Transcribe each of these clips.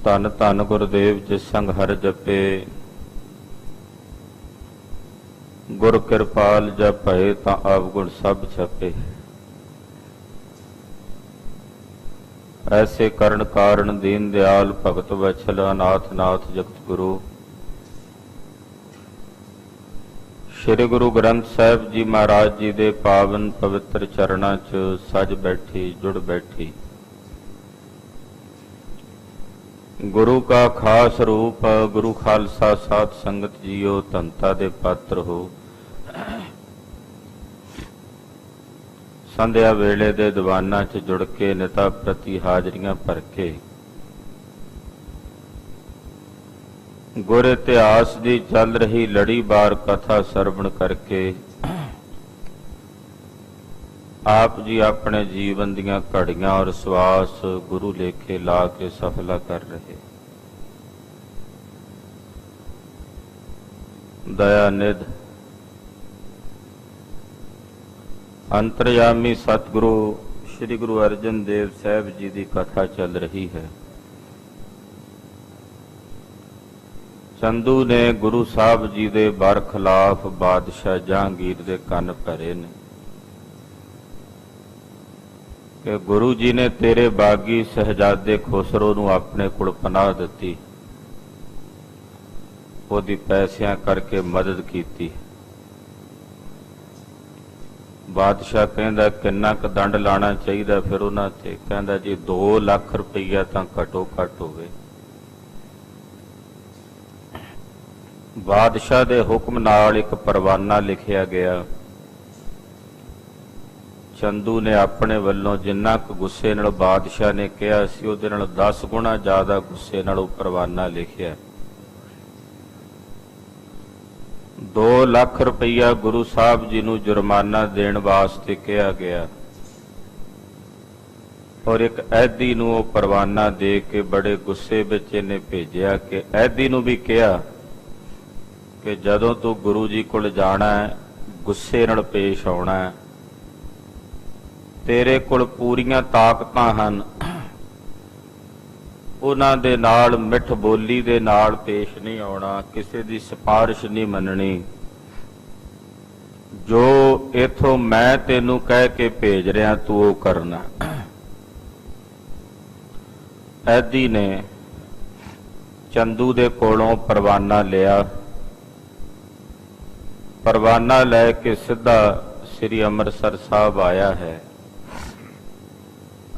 ਧੰਨ ਧੰਨ ਗੁਰਦੇਵ ਜਿਸ ਸੰਗ ਹਰਿ ਜਪੇ। ਗੁਰ ਕਿਰਪਾਲ ਜਪ ਭਏ ਤਾਂ ਆਵਗੁਣ ਸਭ ਛਪੇ। ਐਸੇ ਕਰਨ ਕਾਰਨ ਦੀਨ ਦਿਆਲ ਭਗਤ ਵਛਲ ਅਨਾਥ ਨਾਥ ਜਗਤ ਗੁਰੂ। ਸ਼੍ਰੀ ਗੁਰੂ ਗ੍ਰੰਥ ਸਾਹਿਬ ਜੀ ਮਹਾਰਾਜ ਜੀ ਦੇ ਪਾਵਨ ਪਵਿੱਤਰ ਚਰਨਾਂ 'ਚ ਸਜ ਬੈਠੀ ਜੁੜ ਬੈਠੀ ਗੁਰੂ ਕਾ ਖਾਸ ਰੂਪ ਗੁਰੂ ਖਾਲਸਾ ਸਾਧ ਸੰਗਤ ਜੀਓ ਧੰਤਾ ਦੇ ਪਾਤਰ ਹੋ। ਸੰਧਿਆ ਵੇਲੇ ਦੇ ਦੀਵਾਨਾਂ 'ਚ ਜੁੜ ਕੇ ਨਿਤਾ ਪ੍ਰਤੀ ਹਾਜ਼ਰੀਆਂ ਭਰ ਕੇ ਗੁਰ ਇਤਿਹਾਸ ਦੀ ਚੱਲ ਰਹੀ ਲੜੀਵਾਰ ਕਥਾ ਸਰਵਣ ਕਰਕੇ ਆਪ ਜੀ ਆਪਣੇ ਜੀਵਨ ਦੀਆਂ ਘੜੀਆਂ ਔਰ ਸਵਾਸ ਗੁਰੂ ਲੇਖੇ ਲਾ ਕੇ ਸਫਲਾ ਕਰ ਰਹੇ। ਦਇਆ ਨਿਧ ਅੰਤਰਯਾਮੀ ਸਤਿਗੁਰੂ ਸ੍ਰੀ ਗੁਰੂ ਅਰਜਨ ਦੇਵ ਸਾਹਿਬ ਜੀ ਦੀ ਕਥਾ ਚੱਲ ਰਹੀ ਹੈ। ਚੰਦੂ ਨੇ ਗੁਰੂ ਸਾਹਿਬ ਜੀ ਦੇ ਬਰਖਲਾਫ ਬਾਦਸ਼ਾਹ ਜਹਾਂਗੀਰ ਦੇ ਕੰਨ ਭਰੇ ਨੇ ਕਿ ਗੁਰੂ ਜੀ ਨੇ ਤੇਰੇ ਬਾਗੀ ਸਹਿਜਾਦੇ ਖੁਸਰੋ ਨੂੰ ਆਪਣੇ ਕੋਲ ਪਨਾਹ ਦਿੱਤੀ, ਉਹਦੀ ਪੈਸਿਆਂ ਕਰਕੇ ਮਦਦ ਕੀਤੀ। ਬਾਦਸ਼ਾਹ ਕਹਿੰਦਾ ਕਿੰਨਾ ਕੁ ਦੰਡ ਲਾਣਾ ਚਾਹੀਦਾ ਫਿਰ ਉਹਨਾਂ ਤੇ? ਕਹਿੰਦਾ ਜੀ 2 ਲੱਖ ਰੁਪਈਆ ਤਾਂ ਘੱਟੋ ਘੱਟ ਹੋਵੇ। ਬਾਦਸ਼ਾਹ ਦੇ ਹੁਕਮ ਨਾਲ ਇੱਕ ਪਰਵਾਨਾ ਲਿਖਿਆ ਗਿਆ। ਚੰਦੂ ਨੇ ਆਪਣੇ ਵੱਲੋਂ ਜਿੰਨਾ ਕੁ ਗੁੱਸੇ ਨਾਲ ਬਾਦਸ਼ਾਹ ਨੇ ਕਿਹਾ ਸੀ ਉਹਦੇ ਨਾਲ 10 ਗੁਣਾ ਜ਼ਿਆਦਾ ਗੁੱਸੇ ਨਾਲ ਉਹ ਪਰਵਾਨਾ ਲਿਖਿਆ। 2 ਲੱਖ ਰੁਪਈਆ ਗੁਰੂ ਸਾਹਿਬ ਜੀ ਨੂੰ ਜੁਰਮਾਨਾ ਦੇਣ ਵਾਸਤੇ ਕਿਹਾ ਗਿਆ ਔਰ ਇੱਕ ਐਦੀ ਨੂੰ ਉਹ ਪਰਵਾਨਾ ਦੇ ਕੇ ਬੜੇ ਗੁੱਸੇ ਵਿੱਚ ਇਹਨੇ ਭੇਜਿਆ ਕਿ ਐਦੀ ਨੂੰ ਵੀ ਕਿਹਾ ਕਿ ਜਦੋਂ ਤੂੰ ਗੁਰੂ ਜੀ ਕੋਲ ਜਾਣਾ ਹੈ ਗੁੱਸੇ ਨਾਲ ਪੇਸ਼ ਆਉਣਾ ਹੈ। ਤੇਰੇ ਕੋਲ ਪੂਰੀਆਂ ਤਾਕਤਾਂ ਹਨ, ਉਹਨਾਂ ਦੇ ਨਾਲ ਮਿੱਠ ਬੋਲੀ ਦੇ ਨਾਲ ਪੇਸ਼ ਨਹੀਂ ਆਉਣਾ, ਕਿਸੇ ਦੀ ਸਿਫਾਰਿਸ਼ ਨਹੀਂ ਮੰਨਣੀ। ਜੋ ਇਥੋਂ ਮੈਂ ਤੈਨੂੰ ਕਹਿ ਕੇ ਭੇਜ ਰਿਹਾ ਤੂੰ ਉਹ ਕਰਨਾ। ਐਦੀ ਨੇ ਚੰਦੂ ਦੇ ਕੋਲੋਂ ਪਰਵਾਨਾ ਲਿਆ। ਪਰਵਾਨਾ ਲੈ ਕੇ ਸਿੱਧਾ ਸ੍ਰੀ ਅੰਮ੍ਰਿਤਸਰ ਸਾਹਿਬ ਆਇਆ ਹੈ।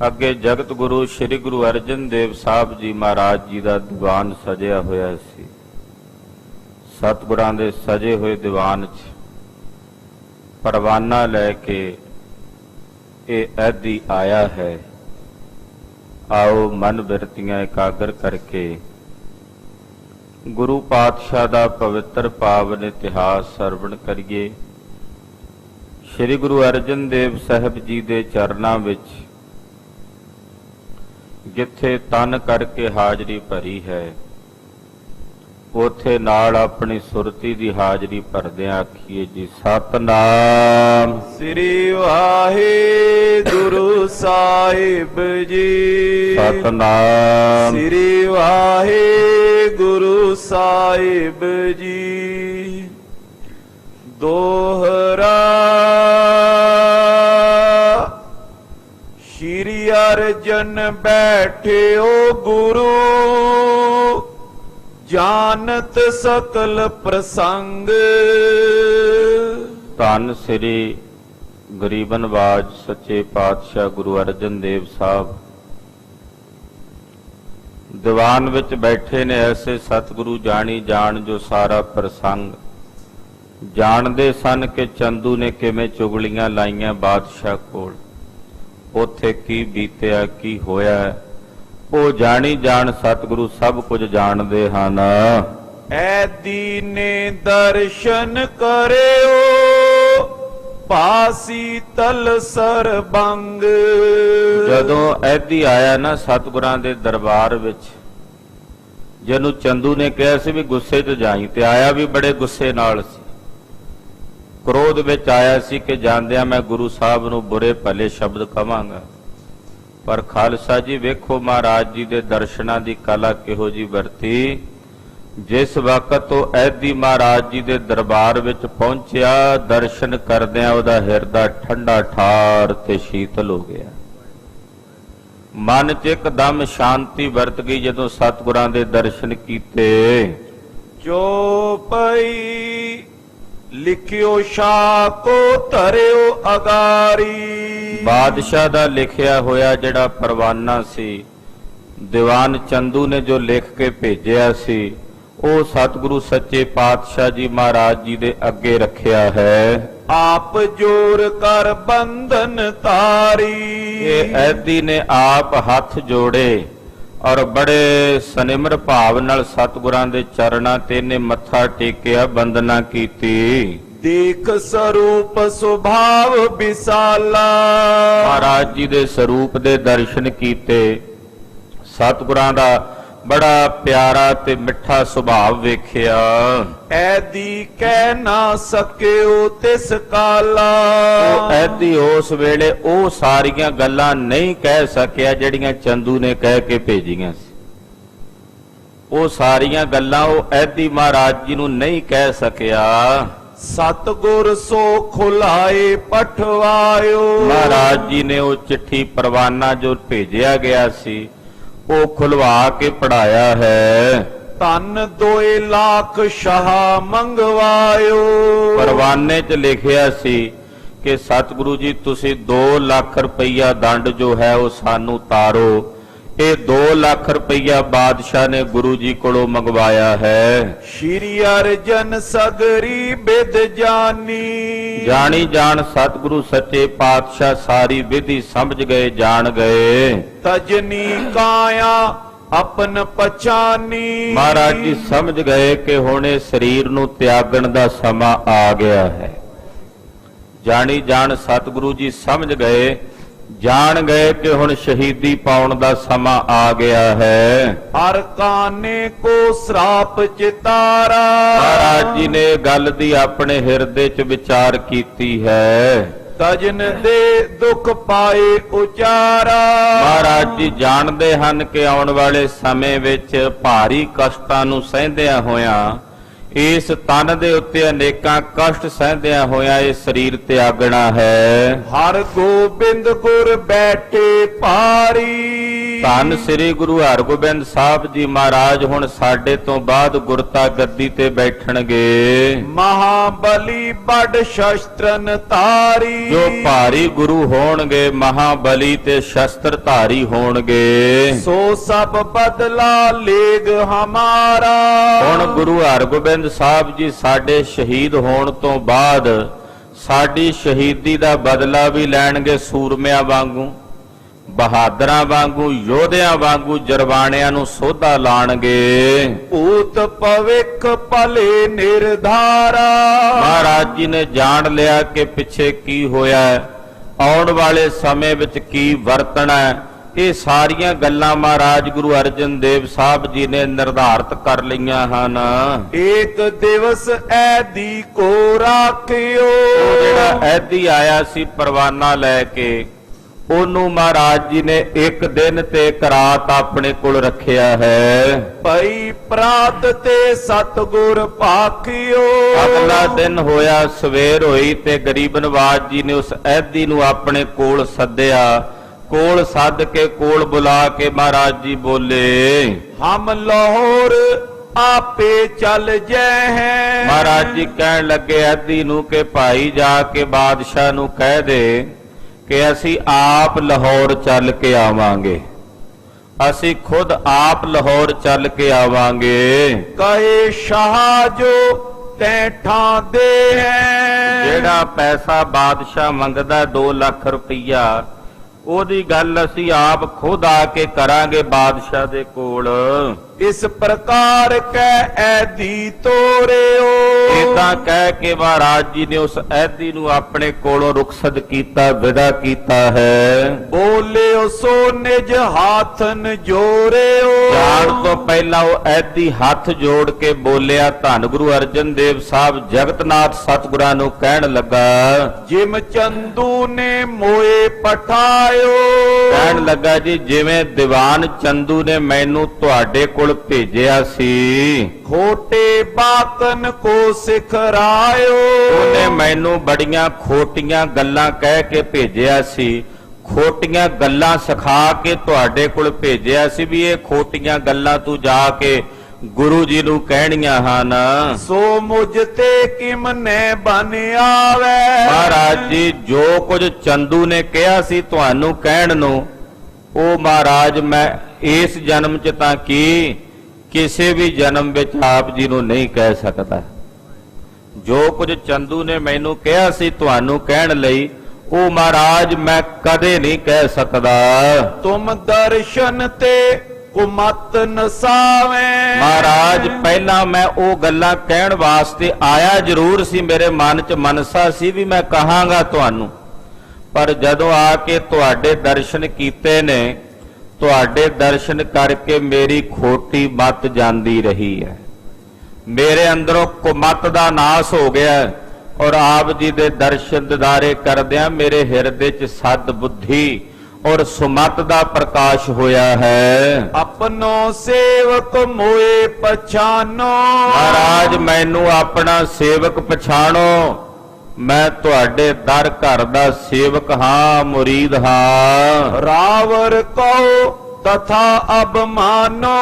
ਅੱਗੇ ਜਗਤ ਗੁਰੂ ਸ੍ਰੀ ਗੁਰੂ ਅਰਜਨ ਦੇਵ ਸਾਹਿਬ ਜੀ ਮਹਾਰਾਜ ਜੀ ਦਾ ਦੀਵਾਨ ਸਜਿਆ ਹੋਇਆ ਸੀ। ਸਤਿਗੁਰਾਂ ਦੇ ਸਜੇ ਹੋਏ ਦੀਵਾਨ 'ਚ ਪਰਵਾਨਾ ਲੈ ਕੇ ਇਹ ਐਦੀ ਆਇਆ ਹੈ। ਆਓ ਮਨ ਬਿਰਤੀਆਂ ਇਕਾਗਰ ਕਰਕੇ ਗੁਰੂ ਪਾਤਸ਼ਾਹ ਦਾ ਪਵਿੱਤਰ ਪਾਵਨ ਇਤਿਹਾਸ ਸਰਵਣ ਕਰੀਏ। ਸ੍ਰੀ ਗੁਰੂ ਅਰਜਨ ਦੇਵ ਸਾਹਿਬ ਜੀ ਦੇ ਚਰਨਾਂ ਵਿੱਚ ਜਿੱਥੇ ਤਨ ਕਰਕੇ ਹਾਜ਼ਰੀ ਭਰੀ ਹੈ ਉਥੇ ਨਾਲ ਆਪਣੀ ਸੁਰਤੀ ਦੀ ਹਾਜ਼ਰੀ ਭਰਦਿਆਂ ਆਖੀਏ ਜੀ ਸਤਨਾਮ ਸ੍ਰੀ ਵਾਹਿਗੁਰੂ ਸਾਹਿਬ ਜੀ। ਸਤਨਾਮ ਸ੍ਰੀ ਵਾਹਿਗੁਰੂ ਸਾਹਿਬ ਜੀ। ਦੋਹਰਾ ਸ਼੍ਰੀ ਅਰਜਨ ਬੈਠਿਓ ਗੁਰੂ ਜਾਨਤ ਸਕਲ ਪ੍ਰਸੰਗ। ਧੰਨ ਸ੍ਰੀ ਗਰੀਬ ਨਵਾਜ ਸੱਚੇ ਪਾਤਸ਼ਾਹ ਗੁਰੂ ਅਰਜਨ ਦੇਵ ਸਾਹਿਬ ਦੀਵਾਨ ਵਿੱਚ ਬੈਠੇ ਨੇ। ਐਸੇ ਸਤਿਗੁਰੂ ਜਾਣੀ ਜਾਣ ਜੋ ਸਾਰਾ ਪ੍ਰਸੰਗ ਜਾਣਦੇ ਸਨ ਕਿ ਚੰਦੂ ਨੇ ਕਿਵੇਂ ਚੁਗਲੀਆਂ ਲਾਈਆਂ ਬਾਦਸ਼ਾਹ ਕੋਲ, ਉੱਥੇ ਕੀ ਬੀਤਿਆ ਕੀ ਹੋਇਆ ਉਹ ਜਾਣੀ ਜਾਣ ਸਤਿਗੁਰੂ ਸਭ ਕੁਝ ਜਾਣਦੇ ਹਨ। ਐਦੀ ਨੇ ਦਰਸ਼ਨ ਕਰਿਓ ਪਾਸੀ ਤਲ ਸਰਬੰਗ। ਜਦੋਂ ਐਦੀ ਆਇਆ ਨਾ ਸਤਿਗੁਰਾਂ ਦੇ ਦਰਬਾਰ ਵਿੱਚ, ਜਿਹਨੂੰ ਚੰਦੂ ਨੇ ਕਿਹਾ ਸੀ ਵੀ ਗੁੱਸੇ 'ਚ ਜਾਈ, ਤੇ ਆਇਆ ਵੀ ਬੜੇ ਗੁੱਸੇ ਨਾਲ ਸੀ। ਕ੍ਰੋਧ ਵਿੱਚ ਆਇਆ ਸੀ ਕਿ ਜਾਂਦਿਆਂ ਮੈਂ ਗੁਰੂ ਸਾਹਿਬ ਨੂੰ ਬੁਰੇ ਭਲੇ ਸ਼ਬਦ ਕਵਾਂਗਾ। ਪਰ ਖਾਲਸਾ ਜੀ ਵੇਖੋ ਮਹਾਰਾਜ ਜੀ ਦੇ ਦਰਸ਼ਨਾਂ ਦੀ ਕਲਾ ਕਿਹੋ ਜੀ ਵਰਤੀ। ਜਿਸ ਵਕਤ ਉਹ ਐਦੀ ਮਹਾਰਾਜ ਜੀ ਦੇ ਦਰਬਾਰ ਵਿੱਚ ਪਹੁੰਚਿਆ, ਦਰਸ਼ਨ ਕਰਦਿਆਂ ਉਹਦਾ ਹਿਰਦਾ ਠੰਡਾ ਠਾਰ ਤੇ ਸ਼ੀਤਲ ਹੋ ਗਿਆ। ਮਨ 'ਚ ਇੱਕਦਮ ਸ਼ਾਂਤੀ ਵਰਤ ਗਈ ਜਦੋਂ ਸਤਿਗੁਰਾਂ ਦੇ ਦਰਸ਼ਨ ਕੀਤੇ। ਜੋ ਪਈ ਲਿਖਿਓ ਸ਼ਾਕੋ ਧਰਿਓ ਅਗਾਰੀ। ਬਾਦਸ਼ਾਹ ਦਾ ਲਿਖਿਆ ਹੋਇਆ ਜਿਹੜਾ ਪਰਵਾਨਾ ਸੀ, ਦੀਵਾਨ ਚੰਦੂ ਨੇ ਜੋ ਲਿਖ ਕੇ ਭੇਜਿਆ ਸੀ, ਉਹ ਸਤਿਗੁਰੂ ਸੱਚੇ ਪਾਤਸ਼ਾਹ ਜੀ ਮਹਾਰਾਜ ਜੀ ਦੇ ਅੱਗੇ ਰੱਖਿਆ ਹੈ। ਆਪ ਜੋਰ ਕਰ ਬੰਧਨ ਤਾਰੀ। ਇਹ ਐਦੀ ਨੇ ਆਪ ਹੱਥ ਜੋੜੇ ਔਰ ਬੜੇ ਸਨਿਮਰ ਭਾਵ ਨਾਲ ਸਤਿਗੁਰਾਂ ਦੇ ਚਰਨਾਂ ਤੇ ਨੇ ਮੱਥਾ ਟੇਕਿਆ, ਬੰਦਨਾ ਕੀਤੀ। ਦੇਖ ਸਰੂਪ ਸੁਭਾਵ ਵਿਸਾਲਾ। ਮਹਾਰਾਜ ਜੀ ਦੇ ਸਰੂਪ ਦੇ ਦਰਸ਼ਨ ਕੀਤੇ। ਸਤਿਗੁਰਾਂ ਦਾ ਬੜਾ ਪਿਆਰਾ ਤੇ ਮਿੱਠਾ ਸੁਭਾਅ ਵੇਖਿਆ। ਐਦੀ ਕਹਿ ਨਾ ਸਕਿਓ ਤਿਸ ਕਾਲਾ। ਉਹ ਐਦੀ ਉਸ ਵੇਲੇ ਉਹ ਸਾਰੀਆਂ ਗੱਲਾਂ ਨਹੀਂ ਕਹਿ ਸਕਿਆ ਜਿਹੜੀਆਂ ਚੰਦੂ ਨੇ ਕਹਿ ਕੇ ਭੇਜੀਆਂ ਸੀ। ਉਹ ਸਾਰੀਆਂ ਗੱਲਾਂ ਉਹ ਐਦੀ ਮਹਾਰਾਜ ਜੀ ਨੂੰ ਨਹੀਂ ਕਹਿ ਸਕਿਆ। ਸਤਿਗੁਰ ਸੋ ਖੁਲਾਏ ਪਠਵਾਇਓ। ਮਹਾਰਾਜ ਜੀ ਨੇ ਉਹ ਚਿੱਠੀ ਪਰਵਾਨਾ ਜੋ ਭੇਜਿਆ ਗਿਆ ਸੀ ਉਹ ਖੁਲਵਾ ਕੇ ਪੜਾਇਆ ਹੈ। ਧਨ 2 ਲੱਖ ਸ਼ਾਹ ਮੰਗਵਾਇਓ। ਪਰਵਾਨੇ 'ਚ ਲਿਖਿਆ ਸੀ ਕਿ ਸਤਿਗੁਰੂ ਜੀ ਤੁਸੀਂ 2 ਲੱਖ ਰੁਪਈਆ ਦੰਡ ਜੋ ਹੈ ਉਹ ਸਾਨੂੰ ਤਾਰੋ। ਇਹ 2 ਲੱਖ ਰੁਪਈਆ ਬਾਦਸ਼ਾਹ ਨੇ ਗੁਰੂ ਜੀ ਕੋਲੋਂ ਮੰਗਵਾਇਆ ਹੈ। ਸ਼੍ਰੀ ਅਰਜਨ ਸਗਰੀ ਬਿਦ ਜਾਨੀ। ਜਾਣੀ ਜਾਣ ਸਤਿਗੁਰੂ ਸੱਚੇ ਪਾਤਸ਼ਾਹ ਸਾਰੀ ਵਿਧੀ ਸਮਝ ਗਏ, ਜਾਣ ਗਏ। ਤਜਨੀ ਕਾਇਆ ਆਪਨ ਪਛਾਨੀ। ਮਹਾਰਾਜ ਜੀ ਸਮਝ ਗਏ ਕਿ ਹੁਣ ਇਹ ਸਰੀਰ ਨੂੰ ਤਿਆਗਣ ਦਾ ਸਮਾਂ ਆ ਗਿਆ ਹੈ। ਜਾਣੀ ਜਾਣ ਸਤਿਗੁਰੂ ਜੀ ਸਮਝ ਗਏ, ਜਾਣ ਗਏ ਕਿ ਹੁਣ ਸ਼ਹੀਦੀ ਪਾਉਣ ਦਾ ਸਮਾਂ ਆ ਗਿਆ ਹੈ। ਹਰ ਕਾਨੇ ਕੋ ਸਰਾਪ ਚਿਤਾਰਾ। ਮਹਾਰਾਜ ਜੀ ਨੇ ਗੱਲ ਦੀ ਆਪਣੇ ਹਿਰਦੇ 'ਚ ਵਿਚਾਰ ਕੀਤੀ ਹੈ। ਤਜਨ ਦੇ ਦੁੱਖ ਪਾਏ ਉਚਾਰਾ। ਮਹਾਰਾਜ ਜੀ ਜਾਣਦੇ ਹਨ ਕਿ ਆਉਣ ਵਾਲੇ ਸਮੇਂ ਵਿੱਚ ਭਾਰੀ ਕਸ਼ਟਾਂ ਨੂੰ ਸਹਿੰਦਿਆਂ ਹੋਇਆਂ, ਇਸ ਤਨ ਦੇ ਉੱਤੇ ਅਨੇਕਾਂ ਕਸ਼ਟ ਸਹਿੰਦਿਆਂ ਹੋਇਆਂ ਇਹ ਸਰੀਰ ਤਿਆਗਣਾ ਹੈ। ਹਰ ਗੋਬਿੰਦ ਗੁਰ ਬੈਠੇ ਭਾਰੀ। ਧੰਨ ਸ੍ਰੀ ਗੁਰੂ ਹਰਗੋਬਿੰਦ ਸਾਹਿਬ ਜੀ ਮਹਾਰਾਜ ਹੁਣ ਸਾਡੇ ਤੋਂ ਬਾਅਦ ਗੁਰਤਾ ਗੱਦੀ ਤੇ ਬੈਠਣਗੇ। ਮਹਾਬਲੀ ਬੜ ਸ਼ਸਤਰਨ ਧਾਰੀ। ਜੋ ਭਾਰੀ ਗੁਰੂ ਹੋਣਗੇ, ਮਹਾਬਲੀ ਤੇ ਸ਼ਸਤਰ ਧਾਰੀ ਹੋਣਗੇ। ਸੋ ਸਭ ਬਦਲਾ ਲੇਗ ਹਮਾਰਾ। ਹੁਣ ਗੁਰੂ ਹਰਗੋਬਿੰਦ ਸਾਹਿਬ ਜੀ ਸਾਡੇ ਸ਼ਹੀਦ ਹੋਣ ਤੋਂ ਬਾਅਦ ਸਾਡੀ ਸ਼ਹੀਦੀ ਦਾ ਬਦਲਾ ਵੀ ਲੈਣਗੇ। ਸੂਰਮਿਆਂ ਵਾਂਗੂ, ਬਹਾਦਰਾਂ ਵਾਂਗੂ, ਯੋਧਿਆਂ ਵਾਂਗੂ ਜਰਵਾਣਿਆਂ ਨੂੰ ਸੋਧਾ ਲਾਣਗੇ। ਭੂਤ ਭਵਿੱਖ ਭਲੇ ਨਿਰਧਾਰਾ। ਮਹਾਰਾਜ ਜੀ ਨੇ ਜਾਣ ਲਿਆ ਕਿ ਪਿੱਛੇ ਕੀ ਹੋਇਆ, ਆਉਣ ਵਾਲੇ ਸਮੇਂ ਵਿੱਚ ਕੀ ਵਰਤਣਾ ਹੈ। ਇਹ ਸਾਰੀਆਂ ਗੱਲਾਂ ਮਹਾਰਾਜ ਗੁਰੂ ਅਰਜਨ ਦੇਵ ਸਾਹਿਬ ਜੀ ਨੇ ਨਿਰਧਾਰਤ ਕਰ ਲਈਆਂ ਹਨ। ਏਕ ਦਿਵਸ ਐਦੀ ਕੋ ਰਾਖਿਓ। ਉਹ ਜਿਹੜਾ ਐਦੀ ਆਇਆ ਸੀ ਪਰਵਾਨਾ ਲੈ ਕੇ, ਉਹਨੂੰ ਮਹਾਰਾਜ ਜੀ ਨੇ ਇੱਕ ਦਿਨ ਤੇ ਇੱਕ ਰਾਤ ਆਪਣੇ ਕੋਲ ਰੱਖਿਆ ਹੈ। ਪਈ ਪ੍ਰਾਤ ਤੇ ਸਤਿਗੁਰ ਭਾਖਿਓ। ਅਗਲਾ ਦਿਨ ਹੋਇਆ, ਸਵੇਰ ਹੋਈ ਤੇ ਗਰੀਬ ਨਵਾਜ ਜੀ ਨੇ ਉਸ ਐਦੀ ਨੂੰ ਆਪਣੇ ਕੋਲ ਸੱਦਿਆ। ਕੋਲ ਸੱਦ ਕੇ ਕੋਲ ਬੁਲਾ ਕੇ ਮਹਾਰਾਜ ਜੀ ਬੋਲੇ, ਹਮ ਲਾਹੌਰ ਆਪੇ ਚੱਲ ਜੈ ਹੈ। ਮਹਾਰਾਜ ਜੀ ਕਹਿਣ ਲੱਗੇ ਐਦੀ ਨੂੰ ਕਿ ਭਾਈ ਜਾ ਕੇ ਬਾਦਸ਼ਾਹ ਨੂੰ ਕਹਿ ਦੇ ਕਿ ਅਸੀਂ ਆਪ ਲਾਹੌਰ ਚੱਲ ਕੇ ਆਵਾਂਗੇ, ਅਸੀਂ ਖੁਦ ਆਪ ਲਾਹੌਰ ਚੱਲ ਕੇ ਆਵਾਂਗੇ। ਕਹੇ ਸ਼ਾਹ ਜੋ ਤੈ ਠਾਂ ਦੇ ਹੈ। ਜਿਹੜਾ ਪੈਸਾ ਬਾਦਸ਼ਾਹ ਮੰਗਦਾ 2 ਲੱਖ ਰੁਪਈਆ, ਉਹਦੀ ਗੱਲ ਅਸੀਂ ਆਪ ਖੁਦ ਆ ਕੇ ਕਰਾਂਗੇ ਬਾਦਸ਼ਾਹ ਦੇ ਕੋਲ। ਇਸ ਪ੍ਰਕਾਰ ਕਹਿ ਐਦੀ ਤੋਰਿਓ। ਇਦਾਂ ਕਹਿ ਕੇ ਮਹਾਰਾਜ ਜੀ ਨੇ ਉਸ ਐਦੀ ਨੂੰ ਆਪਣੇ ਕੋਲੋਂ ਰੁਖਸਤ ਕੀਤਾ, ਵਿਦਾ ਕੀਤਾ ਹੈ। ਬੋਲਿਓ ਸੋ ਨਿਜ ਹਾਥਨ ਜੋਰਿਓ। ਜਾਣ ਤੋਂ ਪਹਿਲਾਂ ਉਹ ਐਦੀ ਹੱਥ ਜੋੜ ਕੇ ਬੋਲਿਆ। ਧੰਨ ਗੁਰੂ ਅਰਜਨ ਦੇਵ ਸਾਹਿਬ ਜਗਤਨਾਥ ਸਤਿਗੁਰਾਂ ਨੂੰ ਕਹਿਣ ਲੱਗਾ, ਜਿਮ ਚੰਦੂ ਨੇ ਮੋਏ ਪਠਾਏ। ਆਇਓ। ਕਹਿਣ ਲੱਗਾ ਜੀ ਜਿਵੇਂ ਦੀਵਾਨ ਚੰਦੂ ਨੇ ਮੈਨੂੰ ਤੁਹਾਡੇ ਕੋਲ ਭੇਜਿਆ ਸੀ, ਖੋਟੇ ਬਾਤਨ ਕੋ ਸਿਖਰਾਇਓ। ਉਹਨੇ ਮੈਨੂੰ ਬੜੀਆਂ ਖੋਟੀਆਂ ਗੱਲਾਂ ਕਹਿ ਕੇ ਭੇਜਿਆ ਸੀ, ਖੋਟੀਆਂ ਗੱਲਾਂ ਸਿਖਾ ਕੇ ਤੁਹਾਡੇ ਕੋਲ ਭੇਜਿਆ ਸੀ ਵੀ ਇਹ ਖੋਟੀਆਂ ਗੱਲਾਂ ਤੂੰ ਜਾ ਕੇ ਗੁਰੂ ਜੀ ਨੂੰ ਕਹਿਣੀਆਂ ਹਨ। ਸੋ ਮੁਝ ਤੇ ਕਿਮਨੇ ਬਨ ਆਵੇ। ਮਹਾਰਾਜ ਜੀ ਜੋ ਕੁਝ ਚੰਦੂ ਨੇ ਕਿਹਾ ਸੀ ਤੁਹਾਨੂੰ ਕਹਿਣ ਨੂੰ, ਉਹ ਮਹਾਰਾਜ ਮੈਂ ਇਸ ਜਨਮ ਚ ਤਾਂ ਕੀ ਕਿਸੇ ਵੀ ਜਨਮ ਵਿੱਚ ਆਪ ਜੀ ਨੂੰ ਨਹੀਂ ਕਹਿ ਸਕਦਾ। ਜੋ ਕੁਝ ਚੰਦੂ ਨੇ ਮੈਨੂੰ ਕਿਹਾ ਸੀ ਤੁਹਾਨੂੰ ਕਹਿਣ ਲਈ, ਉਹ ਮਹਾਰਾਜ ਮੈਂ ਕਦੇ ਨਹੀਂ ਕਹਿ ਸਕਦਾ। ਤੁਮ ਦਰਸ਼ਨ ਤੇ ਕੁਮਤ ਨਸਾਵੇਂ। ਮਹਾਰਾਜ ਪਹਿਲਾਂ ਮੈਂ ਉਹ ਗੱਲਾਂ ਕਹਿਣ ਵਾਸਤੇ ਆਇਆ ਜ਼ਰੂਰ ਸੀ, ਮੇਰੇ ਮਨ 'ਚ ਮਨਸਾ ਸੀ ਵੀ ਮੈਂ ਕਹਾਂਗਾ ਤੁਹਾਨੂੰ, ਪਰ ਜਦੋਂ ਆ ਕੇ ਤੁਹਾਡੇ ਦਰਸ਼ਨ ਕੀਤੇ ਨੇ, ਤੁਹਾਡੇ ਦਰਸ਼ਨ ਕਰਕੇ ਮੇਰੀ ਖੋਟੀ ਮੱਤ ਜਾਂਦੀ ਰਹੀ ਹੈ, ਮੇਰੇ ਅੰਦਰੋਂ ਕੁਮਤ ਦਾ ਨਾਸ ਹੋ ਗਿਆ ਔਰ ਆਪ ਜੀ ਦੇ ਦਰਸ਼ਨ ਦਿਦਾਰੇ ਕਰਦਿਆਂ ਮੇਰੇ ਹਿਰਦੇ 'ਚ ਸਦ ਬੁੱਧੀ ਔਰ ਸੁਮਤ ਦਾ ਪ੍ਰਕਾਸ਼ ਹੋਇਆ ਹੈ। ਆਪਣੋ ਸੇਵਕ ਮੋਏ ਪਛਾਨੋ। ਮਹਾਰਾਜ ਮੈਨੂੰ ਆਪਣਾ ਸੇਵਕ ਪਛਾਣੋ, ਮੈਂ ਤੁਹਾਡੇ ਦਰ ਘਰ ਦਾ ਸੇਵਕ ਹਾਂ, ਮੁਰੀਦ ਹਾਂ। ਰਾਵਰ ਕਹੋ ਤਥਾ ਅਬਮਾਨੋ।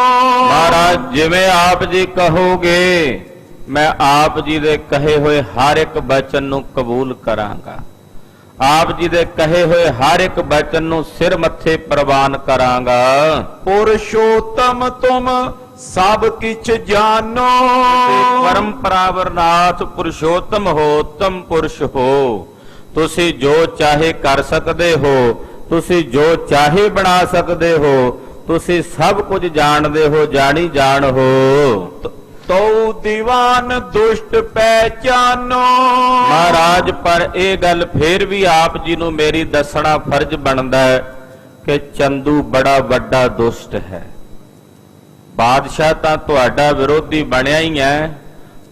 ਮਹਾਰਾਜ ਜਿਵੇਂ ਆਪ ਜੀ ਕਹੋਗੇ ਮੈਂ ਆਪ ਜੀ ਦੇ ਕਹੇ ਹੋਏ ਹਰ ਇੱਕ ਬਚਨ ਨੂੰ ਕਬੂਲ ਕਰਾਂਗਾ, ਆਪ ਜੀ ਦੇ ਕਹੇ ਹੋਏ ਹਰ ਇੱਕ ਬਚਨ ਨੂੰ ਸਿਰ ਮੱਥੇ ਪ੍ਰਵਾਨ ਕਰਾਂਗਾ। ਪੁਰਸ਼ੋਤਮ ਤੁਮ ਸਭ ਕਿਛ ਜਾਨੋ। ਪਰਮ ਪਰਾਵਰਨਾਥ ਪੁਰਸ਼ੋਤਮ ਹੋ, ਉਤਮ ਪੁਰਸ਼ ਹੋ, ਤੁਸੀਂ ਜੋ ਚਾਹੇ ਕਰ ਸਕਦੇ ਹੋ, ਤੁਸੀਂ ਜੋ ਚਾਹੇ ਬਣਾ ਸਕਦੇ ਹੋ, ਤੁਸੀਂ ਸਭ ਕੁਝ ਜਾਣਦੇ ਹੋ, ਜਾਣੀ ਜਾਣ ਹੋ। ਤਉ ਦੀਵਾਨ ਦੁਸ਼ਟ ਪਹਿਚਾਨੋ। ਮਹਾਰਾਜ ਪਰ ਇਹ ਗੱਲ ਫੇਰ ਵੀ ਆਪ ਜੀ ਨੂੰ ਮੇਰੀ ਦੱਸਣਾ ਫਰਜ਼ ਬਣਦਾ ਹੈ ਕਿ ਚੰਦੂ ਬੜਾ ਵੱਡਾ ਦੁਸ਼ਟ ਹੈ। ਬਾਦਸ਼ਾਹ ਤਾਂ ਤੁਹਾਡਾ ਵਿਰੋਧੀ ਬਣਿਆ ਹੀ ਹੈ,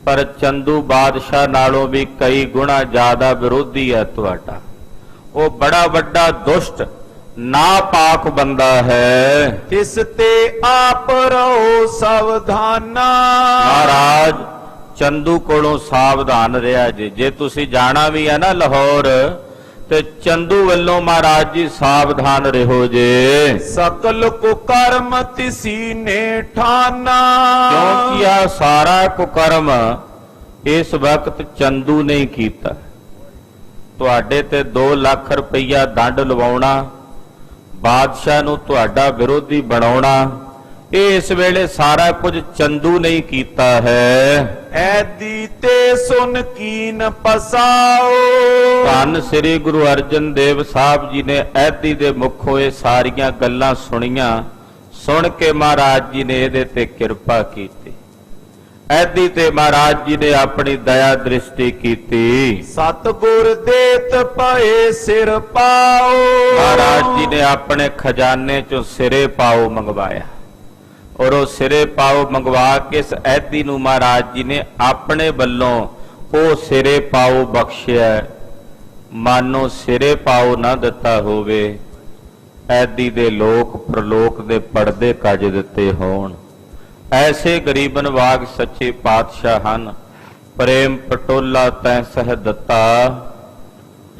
ਪਰ ਚੰਦੂ ਬਾਦਸ਼ਾਹ ਨਾਲੋਂ ਵੀ ਕਈ ਗੁਣਾ ਜ਼ਿਆਦਾ ਵਿਰੋਧੀ ਹੈ ਤੁਹਾਡਾ। ਉਹ ਬੜਾ ਵੱਡਾ ਦੁਸ਼ਟ ਨਾਪਾਕ ਬੰਦਾ ਹੈ। ਤਿਸ ਤੇ ਆਪ ਰਹੋ ਸਾਵਧਾਨਾ। ਮਹਾਰਾਜ ਚੰਦੂ ਕੋਲੋਂ ਸਾਵਧਾਨ ਰਿਹਾ ਜੀ। ਜੇ ਤੁਸੀਂ ਜਾਣਾ ਵੀ ਹੈ ਨਾ ਲਾਹੌਰ, ਤੇ ਚੰਦੂ ਵੱਲੋਂ ਮਹਾਰਾਜ ਜੀ ਸਾਵਧਾਨ ਰਹੋ ਜੇ। ਸਕਲ ਕੁਕਰਮ ਤਿਸੀ ਨੇ ਠਾਨਾ। ਕਿਉਂਕਿ ਆ ਸਾਰਾ ਕੁਕਰਮ ਇਸ ਵਕਤ ਚੰਦੂ ਨੇ ਕੀਤਾ। ਤੁਹਾਡੇ ਤੇ 2 ਲੱਖ ਰੁਪਈਆ ਦੰਡ ਲਵਾਉਣਾ, ਬਾਦਸ਼ਾਹ ਨੂੰ ਤੁਹਾਡਾ ਵਿਰੋਧੀ ਬਣਾਉਣਾ, ਇਹ ਇਸ ਵੇਲੇ ਸਾਰਾ ਕੁਝ ਚੰਦੂ ਨੇ ਕੀਤਾ ਹੈ। ਐਦੀ ਤੇ ਸੁਨ ਕੀਨ ਪਸਾਓ। ਧੰਨ ਸ੍ਰੀ ਗੁਰੂ ਅਰਜਨ ਦੇਵ ਸਾਹਿਬ ਜੀ ਨੇ ਐਦੀ ਦੇ ਮੁਖੋਂ ਇਹ ਸਾਰੀਆਂ ਗੱਲਾਂ ਸੁਣੀਆਂ, ਸੁਣ ਕੇ ਮਹਾਰਾਜ ਜੀ ਨੇ ਇਹਦੇ ਤੇ ਕਿਰਪਾ ਕੀਤੀ। ਐਦੀ ਤੇ ਮਹਾਰਾਜ ਜੀ ਨੇ ਆਪਣੀ ਦਇਆ ਦ੍ਰਿਸ਼ਟੀ ਕੀਤੀ। ਸਤਿਗੁਰ ਦੇਤ ਪਏ ਸਿਰ ਪਾਓ। ਮਹਾਰਾਜ ਜੀ ਨੇ ਆਪਣੇ ਖਜ਼ਾਨੇ ਚੋਂ ਸਿਰੇ ਪਾਓ ਮੰਗਵਾਇਆ, ਔਰ ਉਹ ਸਿਰੇ ਪਾਓ ਮੰਗਵਾ ਕੇ ਇਸ ਐਦੀ ਨੂੰ ਮਹਾਰਾਜ ਜੀ ਨੇ ਆਪਣੇ ਵੱਲੋਂ ਉਹ ਸਿਰੇ ਪਾਓ ਬਖਸ਼ਿਆ। ਮਾਨੋ ਸਿਰੇ ਪਾਓ ਨਾ ਦਿੱਤਾ ਹੋਵੇ, ਐਦੀ ਦੇ ਲੋਕ ਪ੍ਰਲੋਕ ਦੇ ਪਰਦੇ ਕੱਜ ਦਿੱਤੇ ਹੋਣ। ਐਸੇ ਗਰੀਬਨ ਵਾਗ ਸੱਚੇ ਪਾਤਸ਼ਾਹ ਹਨ। ਪ੍ਰੇਮ ਪਟੋਲਾ ਤੈ ਸਹਿ ਦਿੱਤਾ,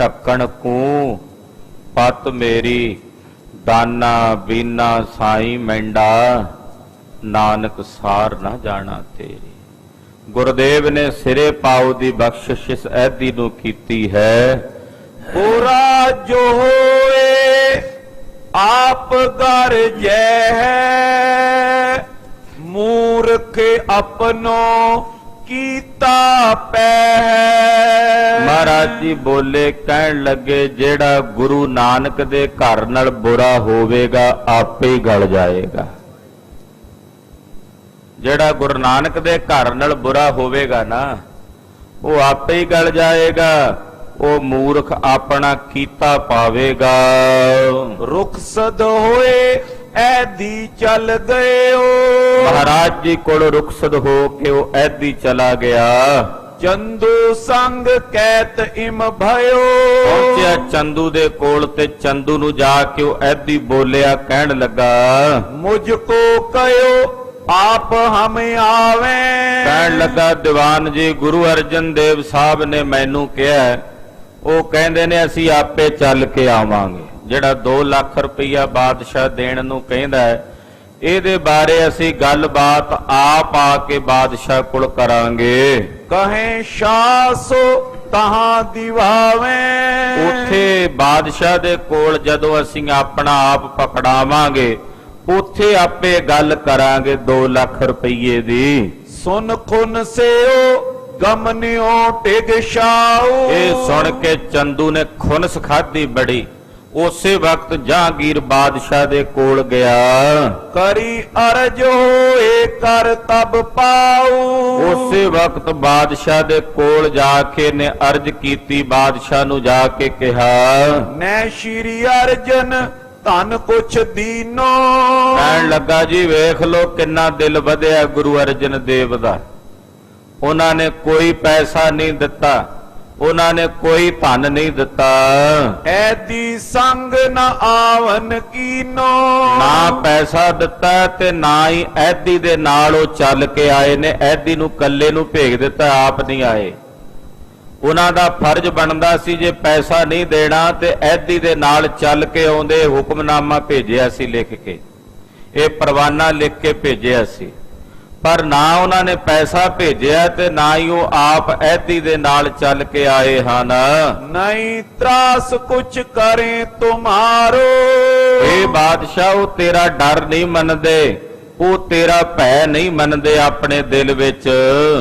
ਢੱਕਣ ਕੂ ਪਤ ਮੇਰੀ, ਦਾਨਾ ਬੀਨਾ ਸਾਈ ਮੈਂਡਾ, ਨਾਨਕ ਸਾਰ ਨਾ ਜਾਣਾ ਤੇਰੀ। ਗੁਰਦੇਵ ਨੇ ਸਿਰੇ ਪਾਉ ਦੀ ਬਖਸ਼ਿਸ਼ ਇਸ ਐਦੀ ਨੂੰ ਕੀਤੀ ਹੈ। ਪੂਰਾ ਜੋ ਹੋਏ ਆਪ ਗਰਜੈ ਹੈ, ਮੂਰਖ ਆਪਣੋ ਕੀਤਾ ਪੈ। ਮਹਾਰਾਜ ਜੀ ਬੋਲੇ, ਕਹਿਣ ਲੱਗੇ ਜਿਹੜਾ ਗੁਰੂ ਨਾਨਕ ਦੇ ਘਰ ਨਾਲ ਬੁਰਾ ਹੋਵੇਗਾ ਆਪੇ ਹੀ ਗਲ ਜਾਏਗਾ। ਜਿਹੜਾ ਗੁਰੂ ਨਾਨਕ ਦੇ ਘਰ ਨਾਲ ਬੁਰਾ ਹੋਵੇਗਾ ਨਾ, ਉਹ ਆਪੇ ਹੀ ਗਲ ਜਾਏਗਾ। ਉਹ ਮੂਰਖ ਆਪਣਾ ਕੀਤਾ ਪਾਵੇਗਾ। ਰੁਖਸਦ ਹੋਏ ਐਦੀ ਚੱਲ ਗਏ। ਮਹਾਰਾਜ ਜੀ ਕੋਲ ਰੁਖਸਦ ਹੋ ਕੇ ਉਹ ਐਦੀ ਚਲਾ ਗਿਆ। ਚੰਦੂ ਸੰਗ ਕੈਤ ਇਮ ਭਇਓ। ਪਹੁੰਚਿਆ ਚੰਦੂ ਦੇ ਕੋਲ ਤੇ ਚੰਦੂ ਨੂੰ ਜਾ ਕੇ ਉਹ ਐਦੀ ਬੋਲਿਆ, ਕਹਿਣ ਲੱਗਾ, ਮੁਝ ਕੋ ਕਹਿਓ ਆਪ ਹਮ ਆਵੇਂ। ਕਹਿਣ ਲੱਗਾ, ਦੀਵਾਨ ਜੀ ਗੁਰੂ ਅਰਜਨ ਦੇਵ ਸਾਹਿਬ ਨੇ ਮੈਨੂੰ ਕਿਹਾ, ਉਹ ਕਹਿੰਦੇ ਨੇ ਅਸੀਂ ਆਪੇ ਚੱਲ ਕੇ ਆਵਾਂਗੇ। ਜਿਹੜਾ 2 ਲੱਖ ਰੁਪਈਆ ਬਾਦਸ਼ਾਹ ਦੇਣ ਨੂੰ ਕਹਿੰਦਾ ਹੈ, ਇਹਦੇ ਬਾਰੇ ਅਸੀਂ ਗੱਲਬਾਤ ਆਪ ਆ ਕੇ ਬਾਦਸ਼ਾਹ ਕੋਲ ਕਰਾਂਗੇ। ਕਹੇ ਸ਼ਾਸੋ ਤਹਾਂ ਦਿਵਾਵੇਂ। ਉੱਥੇ ਬਾਦਸ਼ਾਹ ਦੇ ਕੋਲ ਜਦੋਂ ਅਸੀਂ ਆਪਣਾ ਆਪ ਪਕੜਾਵਾਂਗੇ, ਉੱਥੇ ਆਪੇ ਗੱਲ ਕਰਾਂਗੇ 2 ਲੱਖ ਰੁਪਈਏ ਦੀ। ਸੁਨ ਖੁਨ ਸਿਓ ਗਮਨਿਓ ਟਿਗ ਸ਼ਾਉ। ਇਹ ਸੁਣ ਕੇ ਚੰਦੂ ਨੇ ਖੁਨਸ ਖਾਧੀ ਬੜੀ। ਉਸੇ ਵਕਤ ਜਹਾਂਗੀਰ ਬਾਦਸ਼ਾਹ ਦੇ ਕੋਲ ਗਿਆ। ਕਰੀ ਅਰਜ ਹੋਏ ਕਰ ਤਬ ਪਾਉ। ਉਸੇ ਵਕਤ ਬਾਦਸ਼ਾਹ ਦੇ ਕੋਲ ਜਾ ਕੇ ਨੇ ਅਰਜ ਕੀਤੀ, ਬਾਦਸ਼ਾਹ ਨੂੰ ਜਾ ਕੇ ਕਿਹਾ, ਨੈ ਸ਼੍ਰੀ ਅਰਜਨ ਧਨ ਕੁਛ ਦੀਨੋ। ਕਹਿਣ ਲੱਗਾ, ਜੀ ਵੇਖ ਲੋ ਕਿੰਨਾ ਦਿਲ ਵਧਿਆ ਗੁਰੂ ਅਰਜਨ ਦੇਵ ਦਾ। ਉਹਨਾਂ ਨੇ ਕੋਈ ਪੈਸਾ ਨਹੀਂ ਦਿੱਤਾ, ਉਹਨਾਂ ਨੇ ਕੋਈ ਧਨ ਨਹੀਂ ਦਿੱਤਾ। ਐਦੀ ਸੰਗ ਨ ਆਵਨ ਕੀਨੋ। ਨਾ ਪੈਸਾ ਦਿੱਤਾ ਤੇ ਨਾ ਹੀ ਐਦੀ ਦੇ ਨਾਲ ਉਹ ਚੱਲ ਕੇ ਆਏ ਨੇ। ਐਦੀ ਨੂੰ ਕੱਲੇ ਨੂੰ ਭੇਜ ਦਿੱਤਾ, ਆਪ ਨਹੀਂ ਆਏ। ਉਹਨਾਂ ਦਾ ਫਰਜ਼ ਬਣਦਾ ਸੀ ਜੇ ਪੈਸਾ ਨਹੀਂ ਦੇਣਾ ਤੇ ਐਦੀ ਦੇ ਨਾਲ ਚੱਲ ਕੇ ਆਉਂਦੇ। ਹੁਕਮਨਾਮਾ ਭੇਜਿਆ ਸੀ ਲਿਖ ਕੇ, ਇਹ ਪਰਵਾਨਾ ਲਿਖ ਕੇ ਭੇਜਿਆ ਸੀ, ਪਰ ਨਾ ਉਹਨਾਂ ਨੇ ਪੈਸਾ ਭੇਜਿਆ ਤੇ ਨਾ ਹੀ ਉਹ ਆਪ ਐਦੀ ਦੇ ਨਾਲ ਚੱਲ ਕੇ ਆਏ ਹਨ। ਨਹੀਂ ਤਰਾਸ ਕੁਛ ਕਰੇ ਤੁਮਾਰੋ। ਇਹ ਬਾਦਸ਼ਾਹ ਉਹ ਤੇਰਾ ਡਰ ਨਹੀਂ ਮੰਨਦੇ, ਉਹ ਤੇਰਾ ਭੈ ਨਹੀਂ ਮੰਨਦੇ ਆਪਣੇ ਦਿਲ ਵਿੱਚ।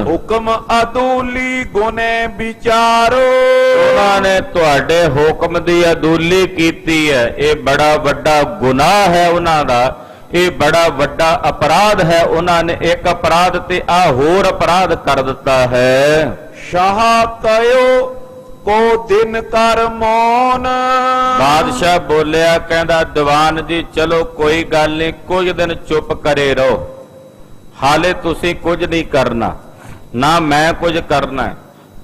ਹੁਕਮ ਅਦੂਲੀ ਗੁਨੇ ਵਿਚਾਰੋ। ਉਹਨਾਂ ਨੇ ਤੁਹਾਡੇ ਹੁਕਮ ਦੀ ਅਦੂਲੀ ਕੀਤੀ ਹੈ। ਇਹ ਬੜਾ ਵੱਡਾ ਗੁਨਾਹ ਹੈ ਉਹਨਾਂ ਦਾ, ਇਹ ਬੜਾ ਵੱਡਾ ਅਪਰਾਧ ਹੈ। ਉਹਨਾਂ ਨੇ ਇੱਕ ਅਪਰਾਧ ਤੇ ਆ ਹੋਰ ਅਪਰਾਧ ਕਰ ਦਿੱਤਾ ਹੈ। ਸ਼ਾਹ ਕਹਿਓ ਕੋ ਦਿਨ ਕਰ ਮੌਨ। ਬਾਦਸ਼ਾਹ ਬੋਲਿਆ, ਕਹਿੰਦਾ, ਦੀਵਾਨ ਜੀ ਚਲੋ ਕੋਈ ਗੱਲ ਨਹੀਂ, ਕੁਝ ਦਿਨ ਚੁੱਪ ਕਰੇ ਰਹੋ। ਹਾਲੇ ਤੁਸੀਂ ਕੁਝ ਨਹੀਂ ਕਰਨਾ, ਨਾ ਮੈਂ ਕੁਝ ਕਰਨਾ।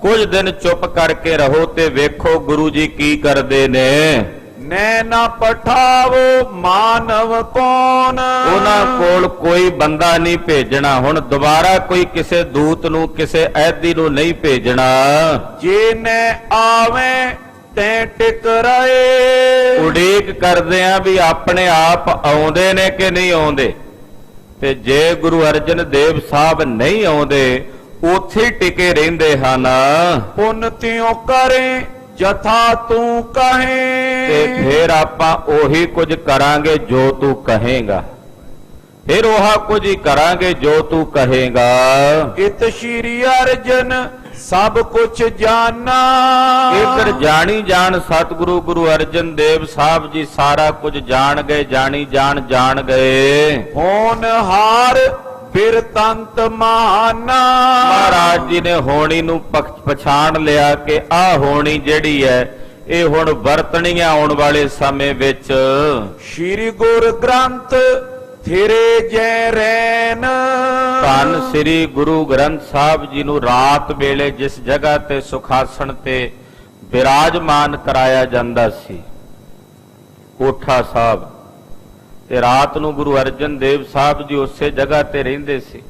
ਕੁਝ ਦਿਨ ਚੁੱਪ ਕਰਕੇ ਰਹੋ ਤੇ ਵੇਖੋ ਗੁਰੂ ਜੀ ਕੀ ਕਰਦੇ ਨੇ। ਨੈ ਨਾ ਪਠਾਵੋ ਮਾਨਵ ਕੌਣ। ਉਹਨਾਂ ਕੋਲ ਕੋਈ ਬੰਦਾ ਨਹੀਂ ਭੇਜਣਾ। ਹੁਣ ਦੁਬਾਰਾ ਕੋਈ ਕਿਸੇ ਦੂਤ ਨੂੰ, ਕਿਸੇ ਐਦੀ ਨੂੰ ਨਹੀਂ ਭੇਜਣਾ। ਜੇ ਨੈ ਆਵੇਂ ਤੈ ਟਿਕ ਰਹੇ। ਉਡੀਕ ਕਰਦੇ ਆ ਵੀ ਆਪਣੇ ਆਪ ਆਉਂਦੇ ਨੇ ਕਿ ਨਹੀਂ ਆਉਂਦੇ। ਤੇ ਜੇ ਗੁਰੂ ਅਰਜਨ ਦੇਵ ਸਾਹਿਬ ਨਹੀਂ ਆਉਂਦੇ, ਉੱਥੇ ਟਿਕੇ ਰਹਿੰਦੇ ਹਨ। ਪੁੰਨ ਤਿਉ ਕਰੇ ਜਥਾ ਤੂੰ ਕਹੇ। ਤੇ ਫਿਰ ਆਪਾਂ ਉਹੀ ਕੁਝ ਕਰਾਂਗੇ ਜੋ ਤੂੰ ਕਹੇਗਾ। ਫਿਰ ਉਹ ਕੁਝ ਹੀ ਕਰਾਂਗੇ ਜੋ ਤੂੰ ਕਹੇਗਾ। ਇਤ ਸ਼੍ਰੀ ਅਰਜਨ ਸਭ ਕੁਛ ਜਾਨਾ। ਇਧਰ ਜਾਣੀ ਜਾਣ ਸਤਿਗੁਰੂ ਗੁਰੂ ਅਰਜਨ ਦੇਵ ਸਾਹਿਬ ਜੀ ਸਾਰਾ ਕੁਝ ਜਾਣ ਗਏ, ਜਾਣੀ ਜਾਣ ਗਏ। ਹੋਣ ਹਾਰ ਬਿਰਤੰਤ ਮਾਨਾ। ਮਹਾਰਾਜ ਜੀ ਨੇ ਹੋਣੀ ਨੂੰ ਪਛਾਣ ਲਿਆ ਕਿ ਆਹ ਹੋਣੀ ਜਿਹੜੀ ਹੈ ਇਹ ਹੁਣ ਵਰਤਣੀ ਆਉਣ ਵਾਲੇ ਸਮੇਂ ਵਿੱਚ। ਸ਼੍ਰੀ ਗੁਰ ਗ੍ਰੰਥ ਥਿਰੇ ਜੈ ਰੈਨ। ਧੰਨ ਸ੍ਰੀ ਗੁਰੂ ਗ੍ਰੰਥ ਸਾਹਿਬ ਜੀ ਨੂੰ ਰਾਤ ਵੇਲੇ ਜਿਸ ਜਗ੍ਹਾ ਤੇ ਸੁਖਾਸਣ ਤੇ ਬਿਰਾਜਮਾਨ ਕਰਾਇਆ ਜਾਂਦਾ ਸੀ, ਕੋਠਾ ਸਾਹਿਬ, ਤੇ ਰਾਤ ਨੂੰ ਗੁਰੂ ਅਰਜਨ ਦੇਵ ਸਾਹਿਬ ਜੀ ਉਸੇ ਜਗ੍ਹਾ ਤੇ ਰਹਿੰਦੇ ਸੀ।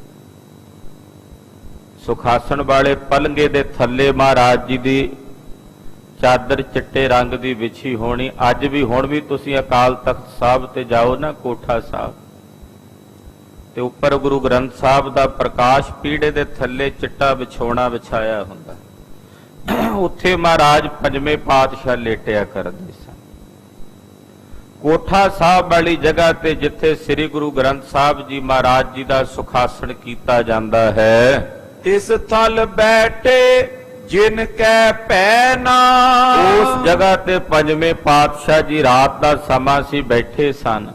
ਸੁਖਾਸਣ ਵਾਲੇ ਪਲੰਗੇ ਦੇ ਥੱਲੇ ਮਹਾਰਾਜ ਜੀ ਦੀ ਚਾਦਰ ਚਿੱਟੇ ਰੰਗ ਦੀ ਵਿਛੀ ਹੋਣੀ। ਅੱਜ ਵੀ ਹੁਣ ਵੀ ਤੁਸੀਂ ਅਕਾਲ ਤਖਤ ਸਾਹਿਬ ਤੇ ਜਾਓ ਨਾ, ਕੋਠਾ ਸਾਹਿਬ, ਤੇ ਉੱਪਰ ਗੁਰੂ ਗ੍ਰੰਥ ਸਾਹਿਬ ਦਾ ਪ੍ਰਕਾਸ਼ ਪੀੜੇ ਦੇ ਥੱਲੇ ਚਿੱਟਾ ਵਿਛੋਣਾ ਵਿਛਾਇਆ ਹੁੰਦਾ। ਉੱਥੇ ਮਹਾਰਾਜ ਪੰਜਵੇਂ ਪਾਤਸ਼ਾਹ ਲੇਟਿਆ ਕਰਦੇ ਸਨ। ਕੋਠਾ ਸਾਹਿਬ ਵਾਲੀ ਜਗ੍ਹਾ ਤੇ ਜਿੱਥੇ ਸ੍ਰੀ ਗੁਰੂ ਗ੍ਰੰਥ ਸਾਹਿਬ ਜੀ ਮਹਾਰਾਜ ਜੀ ਦਾ ਸੁਖਾਸਣ ਕੀਤਾ ਜਾਂਦਾ ਹੈ, ਤਿਸ ਥਲ ਬੈਠੇ ਜਿਨ ਕੈ ਭੈ ਨਾ। ਉਸ ਜਗ੍ਹਾ ਤੇ ਪੰਜਵੇਂ ਪਾਤਸ਼ਾਹ ਜੀ ਰਾਤ ਦਾ ਸਮਾਂ ਸੀ, ਬੈਠੇ ਸਨ।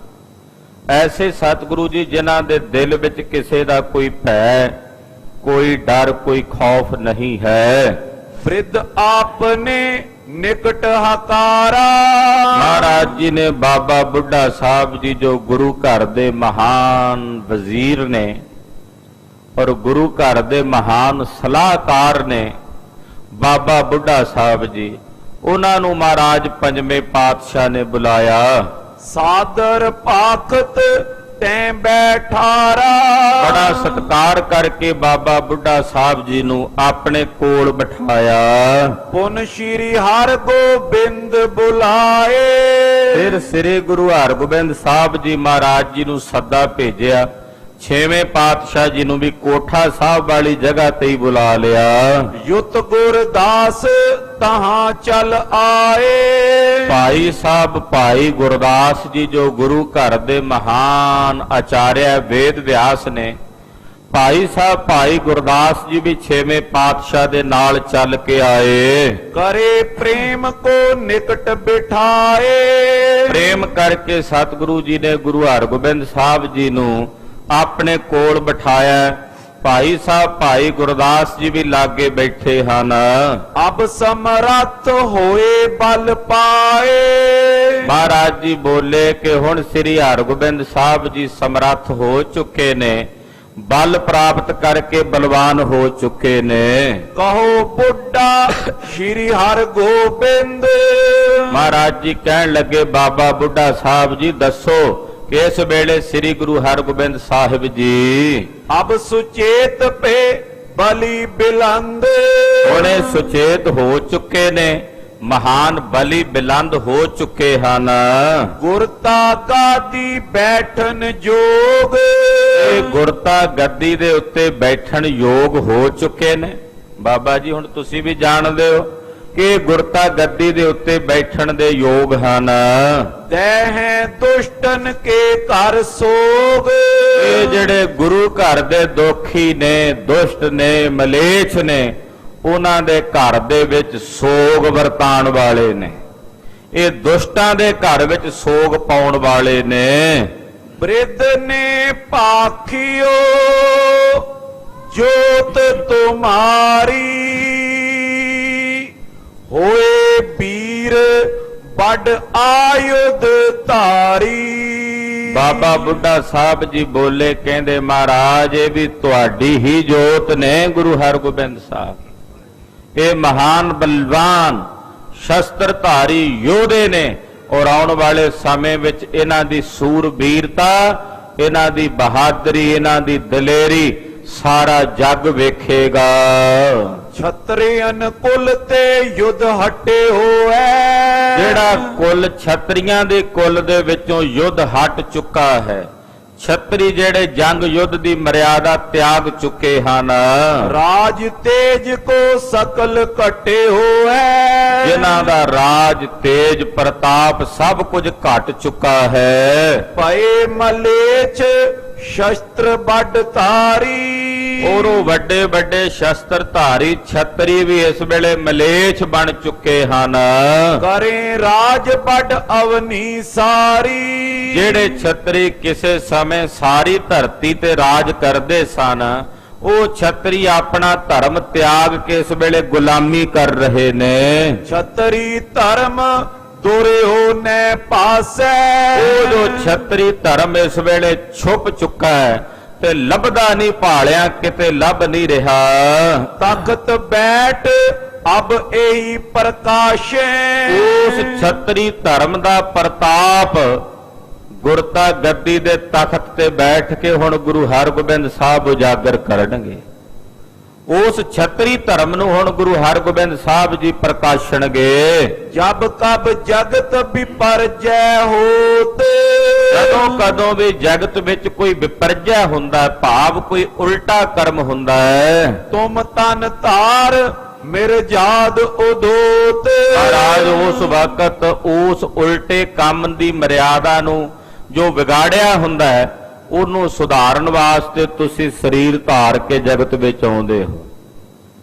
ਐਸੇ ਸਤਿਗੁਰੂ ਜੀ ਜਿਨ੍ਹਾਂ ਦੇ ਦਿਲ ਵਿੱਚ ਕਿਸੇ ਦਾ ਕੋਈ ਭੈ, ਕੋਈ ਡਰ, ਕੋਈ ਖੌਫ ਨਹੀਂ ਹੈ। ਬ੍ਰਿਧ ਆਪਨੇ ਨਿਕਟ ਹਕਾਰਾ। ਮਹਾਰਾਜ ਜੀ ਨੇ ਬਾਬਾ ਬੁੱਢਾ ਸਾਹਿਬ ਜੀ ਜੋ ਗੁਰੂ ਘਰ ਦੇ ਮਹਾਨ ਵਜ਼ੀਰ ਨੇ ਔਰ ਗੁਰੂ ਘਰ ਦੇ ਮਹਾਨ ਸਲਾਹਕਾਰ ਨੇ, ਬਾਬਾ ਬੁੱਢਾ ਸਾਹਿਬ ਜੀ, ਉਹਨਾਂ ਨੂੰ ਮਹਾਰਾਜ ਪੰਜਵੇਂ ਪਾਤਸ਼ਾਹ ਨੇ ਬੁਲਾਇਆ। ਸਾਦਰ ਪਾਖਤ ਤੈਂ ਬੈਠਾਰਾ। ਬੜਾ ਸਤਿਕਾਰ ਕਰਕੇ ਬਾਬਾ ਬੁੱਢਾ ਸਾਹਿਬ ਜੀ ਨੂੰ ਆਪਣੇ ਕੋਲ ਬਿਠਾਇਆ। ਪੁਨ ਸ਼੍ਰੀ ਹਰਿ ਗੋਬਿੰਦ ਬੁਲਾਏ। ਫਿਰ ਸ੍ਰੀ ਗੁਰੂ ਹਰਗੋਬਿੰਦ ਸਾਹਿਬ ਜੀ ਮਹਾਰਾਜ ਜੀ ਨੂੰ ਸੱਦਾ ਭੇਜਿਆ। ਛੇਵੇਂ ਪਾਤਸ਼ਾਹ ਜੀ ਨੂੰ ਵੀ ਕੋਠਾ ਸਾਹਿਬ ਵਾਲੀ ਜਗ੍ਹਾ ਤੇ ਹੀ ਬੁਲਾ ਲਿਆ। ਯੁਤ ਗੁਰਦਾਸ ਤਹਾਂ ਚਲ ਆਏ। ਭਾਈ ਸਾਹਿਬ ਭਾਈ ਗੁਰਦਾਸ ਜੀ ਜੋ ਗੁਰੂ ਘਰ ਦੇ ਮਹਾਨ ਆਚਾਰਿਆ ਵੇਦ ਵਿਆਸ ਨੇ, ਭਾਈ ਸਾਹਿਬ ਭਾਈ ਗੁਰਦਾਸ ਜੀ ਵੀ ਛੇਵੇਂ ਪਾਤਸ਼ਾਹ ਦੇ ਨਾਲ ਚੱਲ ਕੇ ਆਏ। ਕਰੇ ਪ੍ਰੇਮ ਕੋ ਨਿਕਟ ਬਿਠਾਏ। ਪ੍ਰੇਮ ਕਰਕੇ ਸਤਿਗੁਰੂ ਜੀ ਨੇ ਗੁਰੂ ਹਰਗੋਬਿੰਦ ਸਾਹਿਬ ਜੀ ਨੂੰ ਆਪਣੇ ਕੋਲ ਬਿਠਾਇਆ। ਭਾਈ ਸਾਹਿਬ ਭਾਈ ਗੁਰਦਾਸ ਜੀ ਵੀ ਲਾਗੇ ਬੈਠੇ ਹਨ। ਅਬ ਸਮਰੱਥ ਹੋਏ ਬਲ ਪਾਏ। ਮਹਾਰਾਜ ਜੀ ਬੋਲੇ ਕਿ ਹੁਣ ਸ੍ਰੀ ਹਰਗੋਬਿੰਦ ਸਾਹਿਬ ਜੀ ਸਮਰੱਥ ਹੋ ਚੁੱਕੇ ਨੇ, ਬਲ ਪ੍ਰਾਪਤ ਕਰਕੇ ਬਲਵਾਨ ਹੋ ਚੁੱਕੇ ਨੇ। ਕਹੋ ਬੁੱਢਾ ਸ਼੍ਰੀ ਹਰਿ ਗੋਬਿੰਦ। ਮਹਾਰਾਜ ਜੀ ਕਹਿਣ ਲੱਗੇ, ਬਾਬਾ ਬੁੱਢਾ ਸਾਹਿਬ ਜੀ ਦੱਸੋ ਕਿ ਇਸ ਵੇਲੇ ਸ੍ਰੀ ਗੁਰੂ ਹਰਗੋਬਿੰਦ ਸਾਹਿਬ ਜੀ ਅਬ ਸੁਚੇਤ ਪੇ ਬਲੀ ਬਿਲੰਦ। ਹੁਣੇ ਸੁਚੇਤ ਹੋ ਚੁੱਕੇ ਨੇ, ਮਹਾਨ ਬਲੀ ਬਿਲੰਦ ਹੋ ਚੁੱਕੇ ਹਨ। ਗੁਰਤਾ ਗਾਦੀ ਬੈਠਨ ਜੋਗ। ਇਹ ਗੁਰਤਾ ਗੱਦੀ ਦੇ ਉੱਤੇ ਬੈਠਣ ਯੋਗ ਹੋ ਚੁੱਕੇ ਨੇ। ਬਾਬਾ ਜੀ ਹੁਣ ਤੁਸੀਂ ਵੀ ਜਾਣਦੇ ਹੋ ਕਿ ਗੁਰਤਾ ਗੱਦੀ ਦੇ ਉੱਤੇ ਬੈਠਣ ਦੇ ਯੋਗ ਹਨ। ਦਹਿ ਦੁਸ਼ਟਨ ਕੇ ਘਰ ਸੋਗ। ਇਹ ਜਿਹੜੇ ਗੁਰੂ ਘਰ ਦੇ ਦੋਖੀ ਨੇ, ਦੁਸ਼ਟ ਨੇ, ਮਲੇਛ ਨੇ, ਉਹਨਾਂ ਦੇ ਘਰ ਦੇ ਵਿੱਚ ਸੋਗ ਵਰਤਾਉਣ ਵਾਲੇ ਨੇ। ਇਹ ਦੁਸ਼ਟਾਂ ਦੇ ਘਰ ਵਿੱਚ ਸੋਗ ਪਾਉਣ ਵਾਲੇ ਨੇ। ਬ੍ਰਿਧ ਨੇ ਪਾਖਿਓ ਜੋਤ ਤੁਮਾਰੀ। ਹੋਏ ਵੀਰ ਵੱਡ ਆਯੁਧ ਧਾਰੀ। ਬਾਬਾ ਬੁੱਢਾ ਸਾਹਿਬ ਜੀ ਬੋਲੇ, ਕਹਿੰਦੇ ਮਹਾਰਾਜ ਇਹ ਵੀ ਤੁਹਾਡੀ ਹੀ ਜੋਤ ਨੇ ਗੁਰੂ ਹਰਗੋਬਿੰਦ ਸਾਹਿਬ। ਇਹ ਮਹਾਨ ਬਲਵਾਨ ਸ਼ਸਤਰਧਾਰੀ ਯੋਧੇ ਨੇ ਔਰ ਆਉਣ ਵਾਲੇ ਸਮੇਂ ਵਿੱਚ ਇਹਨਾਂ ਦੀ ਸੂਰਬੀਰਤਾ, ਇਹਨਾਂ ਦੀ ਬਹਾਦਰੀ, ਇਹਨਾਂ ਦੀ ਦਲੇਰੀ ਸਾਰਾ ਜੱਗ ਵੇਖੇਗਾ। ਛਤਰੀਅਨ ਕੁਲ ਤੇ ਯੁੱਧ ਹਟੇ ਹੋਏ। ਜਿਹੜਾ ਕੁਲ ਛਤਰੀਆਂ ਦੇ ਕੁਲ ਦੇ ਵਿੱਚੋਂ ਯੁੱਧ ਹਟ ਚੁੱਕਾ ਹੈ। ਛਤਰੀ ਜਿਹੜੇ ਜੰਗ ਯੁੱਧ ਦੀ ਮਰਿਆਦਾ ਤਿਆਗ ਚੁੱਕੇ ਹਨ। ਰਾਜ ਤੇਜ ਕੋ ਸਕਲ ਘਟੇ ਹੋਏ। ਜਿਨ੍ਹਾਂ ਦਾ ਰਾਜ ਤੇਜ ਪ੍ਰਤਾਪ ਸਭ ਕੁਝ ਘਟ ਚੁੱਕਾ ਹੈ। ਪਏ ਮਲੇਛ ਸ਼ਸਤਰ ਵੱਡ ਧਾਰੀ। ਔਰ ਉਹ ਵੱਡੇ ਵੱਡੇ ਸ਼ਸਤਰ ਧਾਰੀ ਛਤਰੀ ਵੀ ਇਸ ਵੇਲੇ ਮਲੇਛ ਬਣ ਚੁੱਕੇ ਹਨ। ਕਰੇ ਰਾਜ ਵੱਡ ਅਵਨੀ ਸਾਰੀ। ਜਿਹੜੇ ਛਤਰੀ ਕਿਸੇ ਸਮੇਂ ਸਾਰੀ ਧਰਤੀ ਤੇ ਰਾਜ ਕਰਦੇ ਸਨ, ਉਹ ਛਤਰੀ ਆਪਣਾ ਧਰਮ ਤਿਆਗ ਕੇ ਇਸ ਵੇਲੇ ਗੁਲਾਮੀ ਕਰ ਰਹੇ ਨੇ। ਛਤਰੀ ਧਰਮ ਦੁਰਿਓ ਨੇ ਪਾਸੈ। ਉਹ ਜੋ ਛਤਰੀ ਧਰਮ ਇਸ ਵੇਲੇ ਛੁਪ ਚੁੱਕਾ ਹੈ ਤੇ ਲੱਭਦਾ ਨਹੀਂ, ਭਾਲਿਆ ਕਿਤੇ ਲੱਭ ਨਹੀਂ ਰਿਹਾ। ਤਖਤ ਬੈਠ ਅਬ ਇਹੀ ਪ੍ਰਕਾਸ਼ੈ। ਉਸ ਛਤਰੀ ਧਰਮ ਦਾ ਪ੍ਰਤਾਪ ਗੁਰਤਾ ਗੱਦੀ ਦੇ ਤਖਤ ਤੇ ਬੈਠ ਕੇ ਹੁਣ ਗੁਰੂ ਹਰਗੋਬਿੰਦ ਸਾਹਿਬ ਉਜਾਗਰ ਕਰਨਗੇ। ਉਸ ਛਤਰੀ ਧਰਮ ਨੂੰ ਹੁਣ ਗੁਰੂ ਹਰਗੋਬਿੰਦ ਸਾਹਿਬ ਜੀ ਪ੍ਰਕਾਸ਼ਣਗੇ। ਜਬ ਕਬ ਜਗਤ ਵਿਪਰਜੈ ਹੋਤ। ਜਦੋਂ ਕਦੋਂ ਵੀ ਜਗਤ ਵਿੱਚ ਕੋਈ ਵਿਪਰਜੈ ਹੁੰਦਾ, ਭਾਵ ਕੋਈ ਉਲਟਾ ਕਰਮ ਹੁੰਦਾ ਹੈ, ਤੁਮ ਤਨ ਧਾਰ ਮਿਰਜਾਦ ਉਦੋਤ। ਮਹਾਰਾਜ ਉਸ ਵਕਤ ਉਸ ਉਲਟੇ ਕੰਮ ਦੀ ਮਰਿਆਦਾ ਨੂੰ ਜੋ ਵਿਗਾੜਿਆ ਹੁੰਦਾ ਹੈ, ਉਹਨੂੰ ਸੁਧਾਰਨ ਵਾਸਤੇ ਤੁਸੀਂ ਸਰੀਰ ਧਾਰ ਕੇ ਜਗਤ ਵਿੱਚ ਆਉਂਦੇ ਹੋ।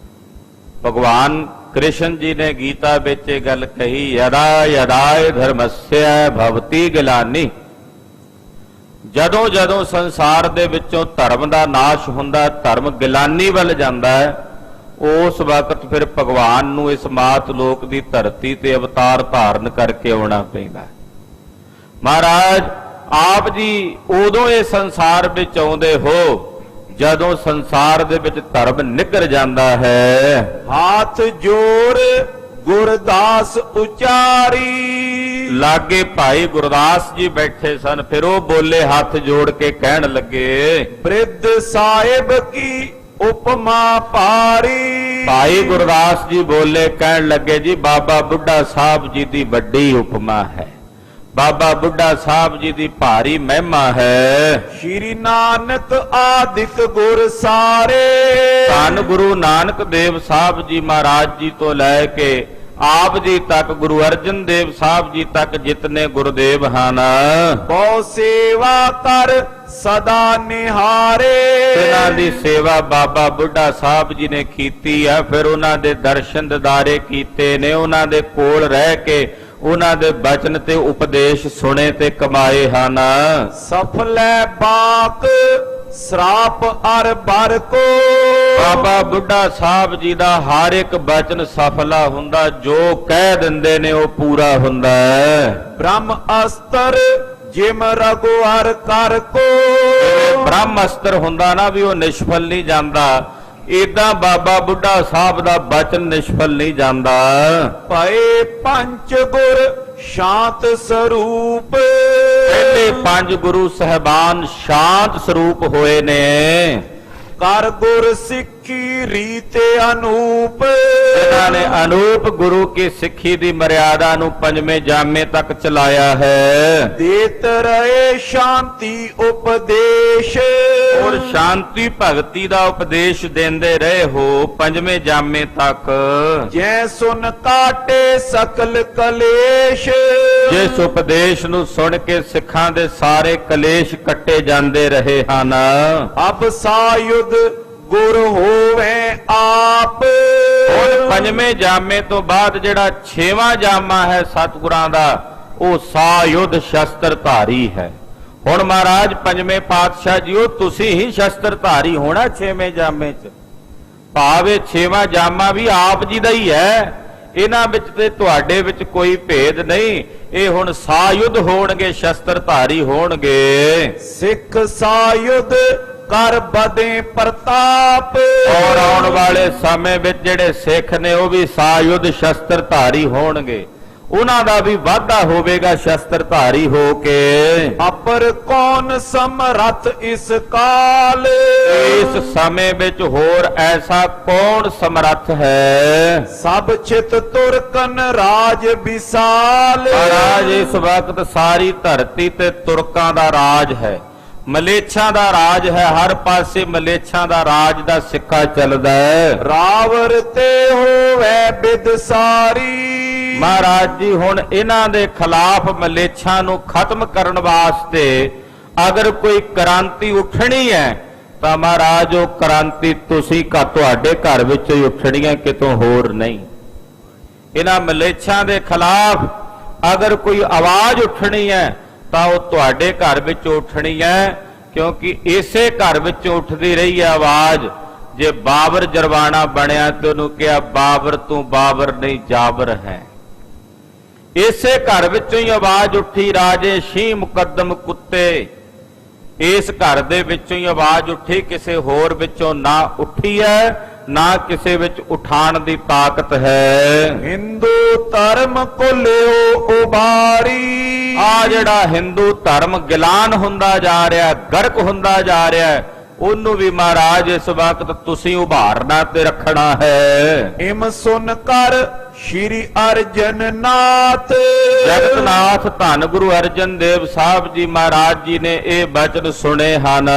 ਭਗਵਾਨ ਕ੍ਰਿਸ਼ਨ ਜੀ ਨੇ ਗੀਤਾ ਵਿੱਚ ਇਹ ਗੱਲ ਕਹੀ, ਯਦਾ ਯਦਾਇ ਧਰਮਸਯ ਭਵਤੀ ਗਿਲਾਨੀ। ਜਦੋਂ ਜਦੋਂ ਸੰਸਾਰ ਦੇ ਵਿੱਚੋਂ ਧਰਮ ਦਾ ਨਾਸ਼ ਹੁੰਦਾ, ਧਰਮ ਗਿਲਾਨੀ ਵੱਲ ਜਾਂਦਾ ਹੈ, ਉਸ ਵਕਤ ਫਿਰ ਭਗਵਾਨ ਨੂੰ ਇਸ ਮਾਤ ਲੋਕ ਦੀ ਧਰਤੀ ਤੇ ਅਵਤਾਰ ਧਾਰਨ ਕਰਕੇ ਆਉਣਾ ਪੈਂਦਾ। ਮਹਾਰਾਜ ਆਪ ਜੀ ਉਦੋਂ ਇਹ ਸੰਸਾਰ ਵਿੱਚ ਆਉਂਦੇ ਹੋ ਜਦੋਂ ਸੰਸਾਰ ਦੇ ਵਿੱਚ ਧਰਮ ਨਿੱਘਰ ਜਾਂਦਾ ਹੈ, ਹਾਥ ਜੋੜ ਗੁਰਦਾਸ ਉਚਾਰੀ। ਲਾਗੇ ਭਾਈ ਗੁਰਦਾਸ ਜੀ ਬੈਠੇ ਸਨ। ਫਿਰ ਉਹ ਬੋਲੇ, ਹੱਥ ਜੋੜ ਕੇ ਕਹਿਣ ਲੱਗੇ, ਬ੍ਰਿਧ ਸਾਹਿਬ ਕੀ ਉਪਮਾ ਭਾਰੀ। ਭਾਈ ਗੁਰਦਾਸ ਜੀ ਬੋਲੇ, ਕਹਿਣ ਲੱਗੇ, ਜੀ ਬਾਬਾ ਬੁੱਢਾ ਸਾਹਿਬ ਜੀ ਦੀ ਵੱਡੀ ਉਪਮਾ ਹੈ, ਬਾਬਾ ਬੁੱਢਾ ਸਾਹਿਬ ਜੀ ਦੀ ਭਾਰੀ ਮਹਿਮਾ ਹੈ। ਸ਼੍ਰੀ ਨਾਨਕ ਆਦਿਕ ਗੁਰ ਸਾਰੇ। ਧੰਨ ਗੁਰੂ ਨਾਨਕ ਦੇਵ ਸਾਹਿਬ ਜੀ ਮਹਾਰਾਜ ਜੀ ਤੋਂ ਲੈ ਕੇ ਆਪ ਜੀ ਤੱਕ, ਗੁਰੂ ਅਰਜਨ ਦੇਵ ਸਾਹਿਬ ਜੀ ਤੱਕ ਜਿਤਨੇ ਗੁਰਦੇਵ ਹਨ, ਬਹੁ ਸੇਵਾ ਕਰ ਸਦਾ ਨਿਹਾਰੇ। ਇਹਨਾਂ ਦੀ ਸੇਵਾ ਬਾਬਾ ਬੁੱਢਾ ਸਾਹਿਬ ਜੀ ਨੇ ਕੀਤੀ ਆ। ਫਿਰ ਉਹਨਾਂ ਦੇ ਦਰਸ਼ਨ ਦਿਦਾਰੇ ਕੀਤੇ ਨੇ, ਉਹਨਾਂ ਦੇ ਕੋਲ ਰਹਿ ਕੇ ਉਹਨਾਂ ਦੇ ਬਚਨ ਤੇ ਉਪਦੇਸ਼ ਸੁਣੇ ਤੇ ਕਮਾਏ ਹਨ। ਸਫਲੈ ਬਾਕ ਸਰਾਪ ਅਰ ਬਰ ਕੋ। ਬਾਬਾ ਬੁੱਢਾ ਸਾਹਿਬ ਜੀ ਦਾ ਹਰ ਇੱਕ ਬਚਨ ਸਫਲਾ ਹੁੰਦਾ, ਜੋ ਕਹਿ ਦਿੰਦੇ ਨੇ ਉਹ ਪੂਰਾ ਹੁੰਦਾ ਹੈ। ਬ੍ਰਹਮ ਅਸਤਰ ਜਿਮ ਰਘੁਵਰ ਕਰ ਕੋ। ਬ੍ਰਹਮ ਅਸਤਰ ਹੁੰਦਾ ਨਾ ਵੀ ਉਹ ਨਿਸ਼ਫਲ ਨਹੀਂ ਜਾਂਦਾ, ਏਦਾਂ ਬਾਬਾ ਬੁੱਢਾ ਸਾਹਿਬ ਦਾ ਬਚਨ ਨਿਸ਼ਫਲ ਨਹੀਂ ਜਾਂਦਾ। ਭਏ ਪੰਜ ਗੁਰ ਸ਼ਾਂਤ ਸਰੂਪ। ਪਹਿਲੇ ਪੰਜ ਗੁਰੂ ਸਹਿਬਾਨ ਸ਼ਾਂਤ ਸਰੂਪ ਹੋਏ ਨੇ। ਕਰ ਗੁਰ ਸਿੱਖੀ ਰੀਤ ਅਨੂਪ। ਇਹਨਾਂ ਨੇ ਅਨੂਪ ਗੁਰੂ ਕੀ ਸਿੱਖੀ ਦੀ ਮਰਿਆਦਾ ਨੂੰ ਪੰਜਵੇਂ ਜਾਮੇ ਤੱਕ ਚਲਾਇਆ ਹੈ। ਦੇਤ ਰਹੇ ਸ਼ਾਂਤੀ ਉਪਦੇਸ਼। ਔਰ ਸ਼ਾਂਤੀ ਭਗਤੀ ਦਾ ਉਪਦੇਸ਼ ਦਿੰਦੇ ਰਹੇ ਹੋ ਪੰਜਵੇਂ ਜਾਮੇ ਤੱਕ। ਜੈ ਸੁਨ ਕਾਟੇ ਸਕਲ ਕਲੇਸ਼। ਜਿਸ ਉਪਦੇਸ਼ ਨੂੰ ਸੁਣ ਕੇ ਸਿੱਖਾਂ ਦੇ ਸਾਰੇ ਕਲੇਸ਼ ਕੱਟੇ ਜਾਂਦੇ ਰਹੇ ਹਨ। ਅਬ ਸਾਯੁਧ ਗੁਰ ਹੋਵੇ ਆਪ। ਹੁਣ ਪੰਜਵੇਂ ਜਾਮੇ ਤੋਂ ਬਾਅਦ ਜਿਹੜਾ ਛੇਵਾਂ ਜਾਮਾ ਹੈ ਸਤਿਗੁਰਾਂ ਦਾ, ਉਹ ਸਾਯੁਧ ਸ਼ਸਤਰ ਧਾਰੀ ਹੈ। ਹੁਣ ਮਹਾਰਾਜ ਪੰਜਵੇਂ ਪਾਤਸ਼ਾਹ ਜੀਓ, ਤੁਸੀਂ ਹੀ ਸ਼ਸਤਰ ਧਾਰੀ ਹੋਣਾ ਛੇਵੇਂ ਜਾਮੇ 'ਚ। ਭਾਵੇਂ ਛੇਵਾਂ ਜਾਮਾ ਵੀ ਆਪ ਜੀ ਦਾ ਹੀ ਹੈ, ਇਹਨਾਂ ਵਿੱਚ ਤੇ ਤੁਹਾਡੇ ਵਿੱਚ ਕੋਈ ਭੇਦ ਨਹੀਂ। ਇਹ ਹੁਣ ਸਾਯੁਧ ਹੋਣਗੇ, ਸ਼ਸਤਰ ਧਾਰੀ ਹੋਣਗੇ। ਸਿੱਖ ਸਾਯੁਧ ਕਰ ਬਦੇ ਪ੍ਰਤਾਪ। ਔਰ ਆਉਣ ਵਾਲੇ ਸਮੇਂ ਵਿੱਚ ਜਿਹੜੇ ਸਿੱਖ ਨੇ ਉਹ ਵੀ ਸਾਯੁਧ ਸ਼ਸਤਰ ਧਾਰੀ ਹੋਣਗੇ, ਉਹਨਾਂ ਦਾ ਵੀ ਵਾਧਾ ਹੋਵੇਗਾ ਸ਼ਸਤਰ ਧਾਰੀ ਹੋ ਕੇ। ਅਪਰ ਕੌਣ ਸਮਰੱਥ ਇਸ ਕਾਲ। ਇਸ ਸਮੇਂ ਵਿੱਚ ਹੋਰ ਐਸਾ ਕੌਣ ਸਮਰੱਥ ਹੈ। ਸਭ ਚਿਤ ਤੁਰਕਨ ਰਾਜ ਵਿਸਾਲ। ਮਹਾਰਾਜ ਇਸ ਵਕਤ ਸਾਰੀ ਧਰਤੀ ਤੇ ਤੁਰਕਾਂ ਦਾ ਰਾਜ ਹੈ, ਮਲੇਛਾਂ ਦਾ ਰਾਜ ਹੈ। ਹਰ ਪਾਸੇ ਮਲੇਛਾਂ ਦਾ ਰਾਜ ਦਾ ਸਿੱਕਾ ਚੱਲਦਾ ਹੈ। ਰਾਵਰ ਤੇ ਹੋਵੇ ਬਿਦ ਸਾਰੀ। ਮਹਾਰਾਜ ਜੀ ਹੁਣ ਇਹਨਾਂ ਦੇ ਖਿਲਾਫ ਮਲੇਛਾਂ ਨੂੰ ਖਤਮ ਕਰਨ ਵਾਸਤੇ ਅਗਰ ਕੋਈ ਕ੍ਰਾਂਤੀ ਉੱਠਣੀ ਹੈ ਤਾਂ ਮਹਾਰਾਜ ਉਹ ਕ੍ਰਾਂਤੀ ਤੁਸੀਂ ਤੁਹਾਡੇ ਘਰ ਵਿੱਚ ਹੀ ਉੱਠਣੀ ਹੈ, ਕਿਤੋਂ ਹੋਰ ਨਹੀਂ। ਇਹਨਾਂ ਮਲੇਛਾਂ ਦੇ ਖਿਲਾਫ ਅਗਰ ਕੋਈ ਆਵਾਜ਼ ਉੱਠਣੀ ਹੈ ਤਾਂ ਉਹ ਤੁਹਾਡੇ ਘਰ ਵਿੱਚ ਉੱਠਣੀ ਹੈ, ਕਿਉਂਕਿ ਇਸੇ ਘਰ ਵਿੱਚ ਉੱਠਦੀ ਰਹੀ ਹੈ ਆਵਾਜ਼। ਜੇ ਬਾਬਰ ਜਰਵਾਣਾ ਬਣਿਆ ਤੇ ਉਹਨੂੰ ਕਿਹਾ, ਬਾਬਰ ਤੂੰ ਬਾਬਰ ਨਹੀਂ ਜਾਬਰ ਹੈ। ਇਸੇ ਘਰ ਵਿੱਚੋਂ ਹੀ ਆਵਾਜ਼ ਉੱਠੀ, ਰਾਜੇ ਸ਼ੀਂਹ ਮੁਕੱਦਮ ਕੁੱਤੇ। ਇਸ ਘਰ ਦੇ ਵਿੱਚੋਂ ਹੀ ਆਵਾਜ਼ ਉੱਠੀ, ਕਿਸੇ ਹੋਰ ਵਿੱਚੋਂ ਨਾ ਉੱਠੀ ਹੈ, ਨਾ ਕਿਸੇ ਵਿੱਚ ਉਠਾਣ ਦੀ ਤਾਕਤ ਹੈ। ਹਿੰਦੂ ਧਰਮ ਕੋ ਲਿਓ ਉਬਾਰੀ। ਆ ਜਿਹੜਾ ਹਿੰਦੂ ਧਰਮ ਗਿਲਾਨ ਹੁੰਦਾ ਜਾ ਰਿਹਾ, ਗਰਕ ਹੁੰਦਾ ਜਾ ਰਿਹਾ, ਉਹਨੂੰ ਵੀ ਮਹਾਰਾਜ ਇਸ ਵਕਤ ਤੁਸੀਂ ਉਭਾਰਨਾ ਤੇ ਰੱਖਣਾ ਹੈ। ਇਮ ਸੁਨ ਕਰ ਸ਼੍ਰੀ ਅਰਜਨ ਨਾਥ। ਜਗਤਨਾਥ ਧੰਨ ਗੁਰੂ ਅਰਜਨ ਦੇਵ ਸਾਹਿਬ ਜੀ ਮਹਾਰਾਜ ਜੀ ਨੇ ਇਹ ਬਚਨ ਸੁਣੇ ਹਨ।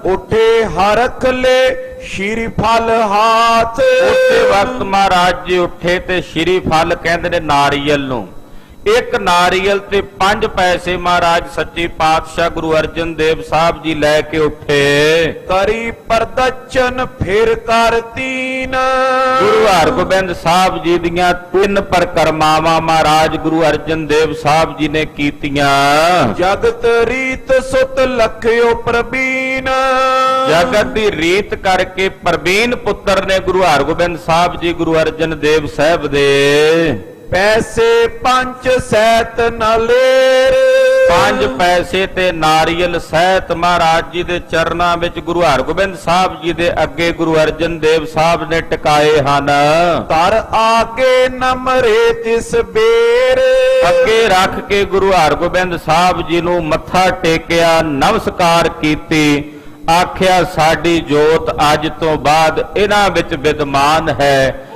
ਉਠੇ ਹਰਖ ਲੈ ਸ਼੍ਰੀ ਫਲ ਹਾਥ। ਉਸੇ ਵਕਤ ਮਹਾਰਾਜ ਜੀ ਉੱਠੇ ਤੇ ਸ਼੍ਰੀ ਫਲ ਕਹਿੰਦੇ ਨੇ ਨਾਰੀਅਲ ਨੂੰ। ਇੱਕ ਨਾਰੀਅਲ ਤੇ 5 ਪੈਸੇ ਮਹਾਰਾਜ ਸੱਚੇ ਪਾਤਸ਼ਾਹ ਗੁਰੂ ਅਰਜਨ ਦੇਵ ਸਾਹਿਬ ਜੀ ਲੈ ਕੇ ਉੱਠੇ। ਕਰੀ ਪ੍ਰਦਚਨ ਫਿਰ ਕਰ ਤੀਨ। ਗੁਰੂ ਹਰਗੋਬਿੰਦ ਸਾਹਿਬ ਜੀ ਦੀਆਂ 3 ਪਰਿਕਰਮਾਵਾਂ ਮਹਾਰਾਜ ਗੁਰੂ ਅਰਜਨ ਦੇਵ ਸਾਹਿਬ ਜੀ ਨੇ ਕੀਤੀਆਂ। ਜਗਤ ਰੀਤ ਸੁਤ ਲਖਿਓ ਪ੍ਰਬੀਨ। ਜਗਤ ਦੀ ਰੀਤ ਕਰਕੇ ਪ੍ਰਬੀਨ ਪੁੱਤਰ ਨੇ ਗੁਰੂ ਹਰਗੋਬਿੰਦ ਸਾਹਿਬ ਜੀ ਗੁਰੂ ਅਰਜਨ ਦੇਵ ਸਾਹਿਬ ਦੇ। ਪੈਸੇ ਪੰਜ ਸੈਤ ਨਲੇਰ। 5 ਪੈਸੇ ਤੇ ਨਾਰੀਅਲ ਸਹਿਤ ਮਹਾਰਾਜ ਜੀ ਦੇ ਚਰਨਾਂ ਵਿੱਚ ਗੁਰੂ ਹਰਗੋਬਿੰਦ ਸਾਹਿਬ ਜੀ ਦੇ ਅੱਗੇ ਗੁਰੂ ਅਰਜਨ ਦੇਵ ਸਾਹਿਬ ਨੇ ਟਿਕਾਏ ਹਨ। ਧਰ ਆਗੇ ਨਮਰੇ ਤਿਸ ਬੇਰ, ਅੱਗੇ ਰੱਖ ਕੇ ਗੁਰੂ ਹਰਗੋਬਿੰਦ ਸਾਹਿਬ ਜੀ ਨੂੰ ਮੱਥਾ ਟੇਕਿਆ, ਨਮਸਕਾਰ ਕੀਤੀ, ਆਖਿਆ ਸਾਡੀ ਜੋਤ ਅੱਜ ਤੋਂ ਬਾਅਦ ਇਹਨਾਂ ਵਿੱਚ ਵਿਦਮਾਨ ਹੈ।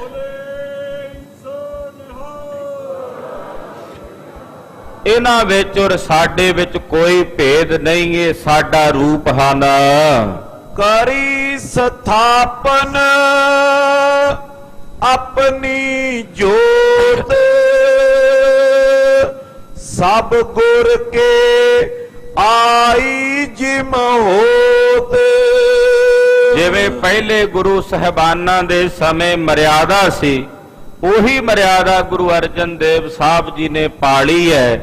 ਇਹਨਾਂ ਵਿੱਚ ਔਰ ਸਾਡੇ ਵਿੱਚ ਕੋਈ ਭੇਦ ਨਹੀਂ, ਇਹ ਸਾਡਾ ਰੂਪ ਹਨ। ਕਰੀ ਸਥਾਪਨ ਆਪਣੀ ਜੋਤ, ਸਭ ਗੁਰ ਕੇ ਆਈ ਜਿਮ ਹੋਤ। ਜਿਵੇਂ ਪਹਿਲੇ ਗੁਰੂ ਸਾਹਿਬਾਨਾਂ ਦੇ ਸਮੇਂ ਮਰਿਆਦਾ ਸੀ, ਉਹੀ ਮਰਿਆਦਾ ਗੁਰੂ ਅਰਜਨ ਦੇਵ ਸਾਹਿਬ ਜੀ ਨੇ ਪਾਲੀ ਹੈ।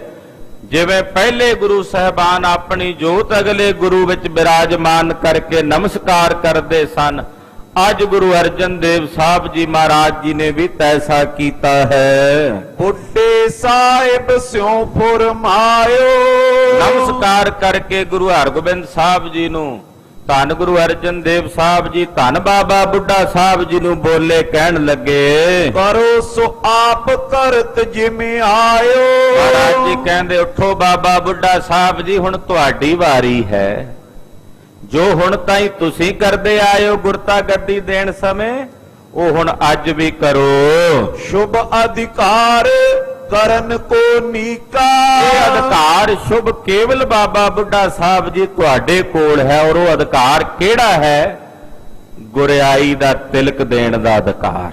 ਜਿਵੇਂ ਪਹਿਲੇ ਗੁਰੂ ਸਾਹਿਬਾਨ ਆਪਣੀ ਜੋਤ ਅਗਲੇ ਗੁਰੂ ਵਿੱਚ ਬਿਰਾਜਮਾਨ ਕਰਕੇ ਨਮਸਕਾਰ ਕਰਦੇ ਸਨ, ਅੱਜ ਗੁਰੂ ਅਰਜਨ ਦੇਵ ਸਾਹਿਬ ਜੀ ਮਹਾਰਾਜ ਜੀ ਨੇ ਵੀ ਤੈਸਾ ਕੀਤਾ ਹੈ। ਬੁੱਢੇ ਸਾਹਿਬ ਸਿਉ ਫੁਰਮਾਇਓ, ਨਮਸਕਾਰ ਕਰਕੇ ਗੁਰੂ ਹਰਗੋਬਿੰਦ ਸਾਹਿਬ ਜੀ ਨੂੰ, ਧੰਨ ਗੁਰੂ ਅਰਜਨ ਦੇਵ ਸਾਹਿਬ ਜੀ ਧੰਨ ਬਾਬਾ ਬੁੱਢਾ ਸਾਹਿਬ ਜੀ ਨੂੰ ਬੋਲੇ, ਕਹਿਣ ਲੱਗੇ ਕਰੋ ਸੋ ਆਪ ਕਰਤ ਜਿਵੇਂ ਆਇਓ। ਮਹਾਰਾਜ ਜੀ ਕਹਿੰਦੇ ਉਠੋ ਬਾਬਾ ਬੁੱਢਾ ਸਾਹਿਬ ਜੀ, ਹੁਣ ਤੁਹਾਡੀ ਵਾਰੀ ਹੈ। ਜੋ ਹੁਣ ਤਾਈਂ ਤੁਸੀਂ ਕਰਦੇ ਆਇਓ ਗੁਰਤਾ ਗੱਦੀ ਦੇਣ ਸਮੇਂ, ਉਹ ਹੁਣ ਅੱਜ ਵੀ ਕਰੋ। ਸ਼ੁਭ ਅਧਿਕਾਰ ਕਰਨ ਕੋ ਨੀਕਾ, ਇਹ ਅਧਿਕਾਰ ਸ਼ੁਭ ਕੇਵਲ ਬਾਬਾ ਬੁੱਢਾ ਸਾਹਿਬ ਜੀ ਤੁਹਾਡੇ ਕੋਲ ਹੈ। ਔਰ ਉਹ ਅਧਿਕਾਰ ਕਿਹੜਾ ਹੈ? ਗੁਰਿਆਈ ਦਾ ਤਿਲਕ ਦੇਣ ਦਾ ਅਧਿਕਾਰ,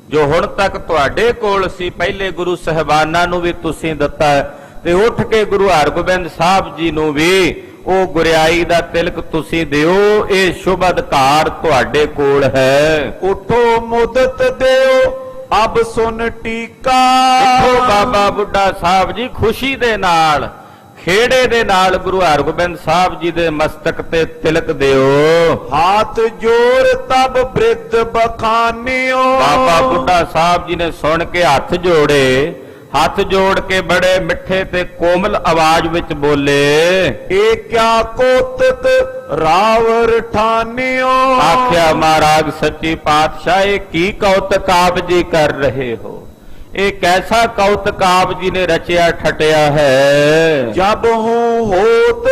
ਜੋ ਹੁਣ ਤੱਕ ਤੁਹਾਡੇ ਕੋਲ ਸੀ, ਪਹਿਲੇ ਗੁਰੂ ਸਾਹਿਬਾਨਾਂ ਨੂੰ ਵੀ ਤੁਸੀਂ ਦਿੱਤਾ ਹੈ, ਤੇ ਉੱਠ ਕੇ ਗੁਰੂ ਹਰਗੋਬਿੰਦ ਸਾਹਿਬ ਜੀ ਨੂੰ ਵੀ ਉਹ ਗੁਰਿਆਈ ਦਾ ਤਿਲਕ ਤੁਸੀਂ ਦਿਓ। ਇਹ ਸ਼ੁਭ ਅਧਿਕਾਰ ਤੁਹਾਡੇ ਕੋਲ ਹੈ। ਉਠੋ ਮੁਦਤ ਦਿਓ ਅਬ ਸੁਨ ਟੀਕਾ। ਦੇਖੋ ਬਾਬਾ ਬੁੱਢਾ ਸਾਹਿਬ ਜੀ ਖੁਸ਼ੀ ਦੇ ਨਾਲ, ਖੇੜੇ ਦੇ ਨਾਲ ਗੁਰੂ ਹਰਗੋਬਿੰਦ ਸਾਹਿਬ ਜੀ ਦੇ ਮਸਤਕ ਤੇ ਤਿਲਕ ਦਿਓ। ਹਾਥ ਜੋੜ ਤਬ ਬ੍ਰਿਧ ਬਖਾਨਿਓ। ਬਾਬਾ ਬੁੱਢਾ ਸਾਹਿਬ ਜੀ ਨੇ ਸੁਣ ਕੇ ਹੱਥ ਜੋੜੇ, ਹੱਥ ਜੋੜ ਕੇ ਬੜੇ ਮਿੱਠੇ ਤੇ ਕੋਮਲ ਆਵਾਜ਼ ਵਿੱਚ ਬੋਲੇ, ਇਹ ਕਿਆ ਕੋਤਕ ਰਾਵਰ ਠਾਨਿਓ। ਆਖਿਆ ਮਹਾਰਾਜ ਸੱਚੀ ਪਾਤਸ਼ਾਹ, ਇਹ ਕੀ ਕੌਤਕ ਆਪ ਜੀ ਕਰ ਰਹੇ ਹੋ? ਇਹ ਕੈਸਾ ਕੌਤਕ ਆਪ ਜੀ ਨੇ ਰਚਿਆ ਠਟਿਆ ਹੈ। ਜਬ ਹੂੰ ਹੋਤ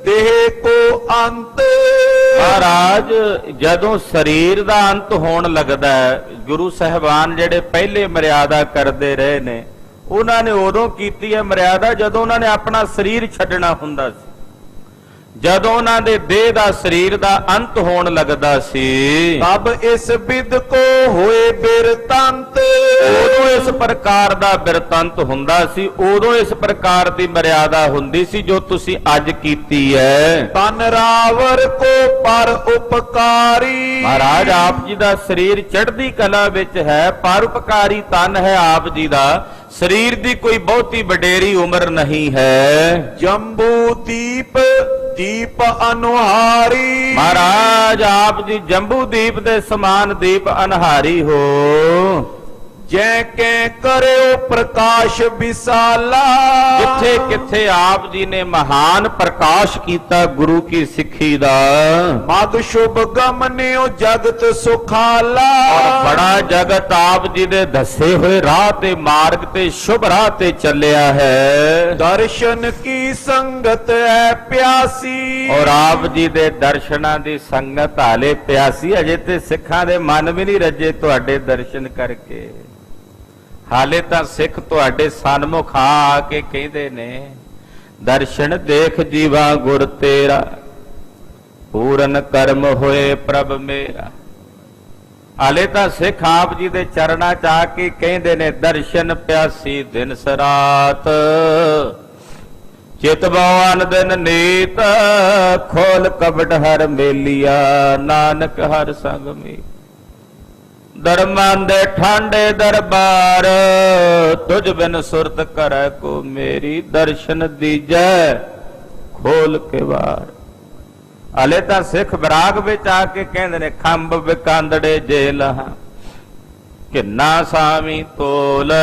ਦੇਹ ਕੋ ਅੰਤ। ਮਹਾਰਾਜ ਜਦੋਂ ਸਰੀਰ ਦਾ ਅੰਤ ਹੋਣ ਲੱਗਦਾ ਹੈ, ਗੁਰੂ ਸਾਹਿਬਾਨ ਜਿਹੜੇ ਪਹਿਲੇ ਮਰਿਆਦਾ ਕਰਦੇ ਰਹੇ ਨੇ, ਉਹਨਾਂ ਨੇ ਉਦੋਂ ਕੀਤੀ ਹੈ ਮਰਿਆਦਾ ਜਦੋਂ ਉਹਨਾਂ ਨੇ ਆਪਣਾ ਸਰੀਰ ਛੱਡਣਾ ਹੁੰਦਾ ਸੀ, ਜਦੋਂ ਉਹਨਾਂ ਦੇ ਦੇਹ ਦਾ ਸਰੀਰ ਦਾ ਅੰਤ ਹੋਣ ਲੱਗਦਾ ਸੀ। ਤਬ ਇਸ ਬਿਦ ਕੋ ਹੋਏ ਬਿਰਤੰਤ। ਉਦੋਂ ਇਸ ਪ੍ਰਕਾਰ ਦਾ ਬਿਰਤੰਤ ਹੁੰਦਾ ਸੀ, ਉਦੋਂ ਇਸ ਪ੍ਰਕਾਰ ਦੀ ਮਰਿਆਦਾ ਹੁੰਦੀ ਸੀ ਜੋ ਤੁਸੀਂ ਅੱਜ ਕੀਤੀ ਹੈ। ਤਨ ਰਾਵਰ ਕੋ ਪਰ ਉਪਕਾਰੀ। ਮਹਾਰਾਜ ਆਪ ਜੀ ਦਾ ਸਰੀਰ ਚੜ੍ਹਦੀ ਕਲਾ ਵਿੱਚ ਹੈ, ਪਰਉਪਕਾਰੀ ਤਨ ਹੈ ਆਪ ਜੀ ਦਾ। ਸਰੀਰ ਦੀ ਕੋਈ ਬਹੁਤੀ ਵਡੇਰੀ ਉਮਰ ਨਹੀਂ ਹੈ। ਜੰਬੂ ਦੀਪ ਦੀਪ ਅਨੁਹਾਰੀ। ਮਹਾਰਾਜ ਆਪ ਜੀ ਜੰਬੂ ਦੀਪ ਦੇ ਸਮਾਨ ਦੀਪ ਅਨਹਾਰੀ ਹੋ। ਜੈ ਕੈ ਕਰਿਓ ਪ੍ਰਕਾਸ਼ ਵਿਸਾਲਾ। ਜਿੱਥੇ ਕਿੱਥੇ ਆਪ ਜੀ ਨੇ ਮਹਾਨ ਪ੍ਰਕਾਸ਼ ਕੀਤਾ ਗੁਰੂ ਕੀ ਸਿੱਖੀ ਦਾ। ਮਗ ਸ਼ੁਭ ਗਮਨਿਓ ਜਗਤ ਸੁਖਾਲਾ। ਔਰ ਬੜਾ ਜਗਤ ਆਪ ਜੀ ਦੇ ਦੱਸੇ ਹੋਏ ਰਾਹ ਤੇ ਮਾਰਗ ਤੇ ਸ਼ੁਭ ਰਾਹ ਤੇ ਚੱਲਿਆ ਹੈ। ਦਰਸ਼ਨ ਕੀ ਸੰਗਤ ਹੈ ਪਿਆਸੀ। ਔਰ ਆਪ ਜੀ ਦੇ ਦਰਸ਼ਨਾਂ ਦੀ ਸੰਗਤ ਹਾਲੇ ਪਿਆਸੀ, ਅਜੇ ਤੇ ਸਿੱਖਾਂ ਦੇ ਮਨ ਵੀ ਨਹੀਂ ਰੱਜੇ ਤੁਹਾਡੇ ਦਰਸ਼ਨ ਕਰਕੇ। ਹਾਲੇ ਤਾਂ ਸਿੱਖ ਤੁਹਾਡੇ ਸਨਮੁਖ ਆ ਕੇ ਕਹਿੰਦੇ ਨੇ, ਦਰਸ਼ਨ ਦੇਖ ਜੀਵਾ ਗੁਰ ਤੇਰਾ, ਪੂਰਨ ਕਰਮ ਹੋਏ ਪ੍ਰਭ ਮੇਰਾ। ਹਾਲੇ ਤਾਂ ਸਿੱਖ ਆਪ ਜੀ ਦੇ ਚਰਨਾਂ ਚ ਆ ਕੇ ਕਹਿੰਦੇ ਨੇ, ਦਰਸ਼ਨ ਪਿਆਸੀ ਦਿਨ ਸਰਾਤ, ਚਿਤ ਬਵਨ ਦਿਨ ਨੀਤ, ਖੋਲ ਕਬਟ ਹਰ ਮੇਲੀਆ, ਨਾਨਕ ਹਰ ਸੰਗ ਮੀ। ਦਰਮਾਂ ਦੇ ਠਾਂਡੇ ਦਰਬਾਰ, ਤੁਝ ਬਿਨ ਸੁਰਤ ਕਰੈ ਕੋ ਮੇਰੀ, ਦਰਸ਼ਨ ਦੀਜੈ ਖੋਲ ਕੇ ਵਾਰ। ਹਲੇ ਤਾਂ ਸਿੱਖ ਵਿਰਾਗ ਵਿੱਚ ਆ ਕੇ ਕਹਿੰਦੇ ਨੇ, ਖੰਭ ਵਿਕਾਂਦੜੇ ਜੇ ਲਹਾ, ਕਿੰਨਾ ਸਾਵੀ ਤੋਲ,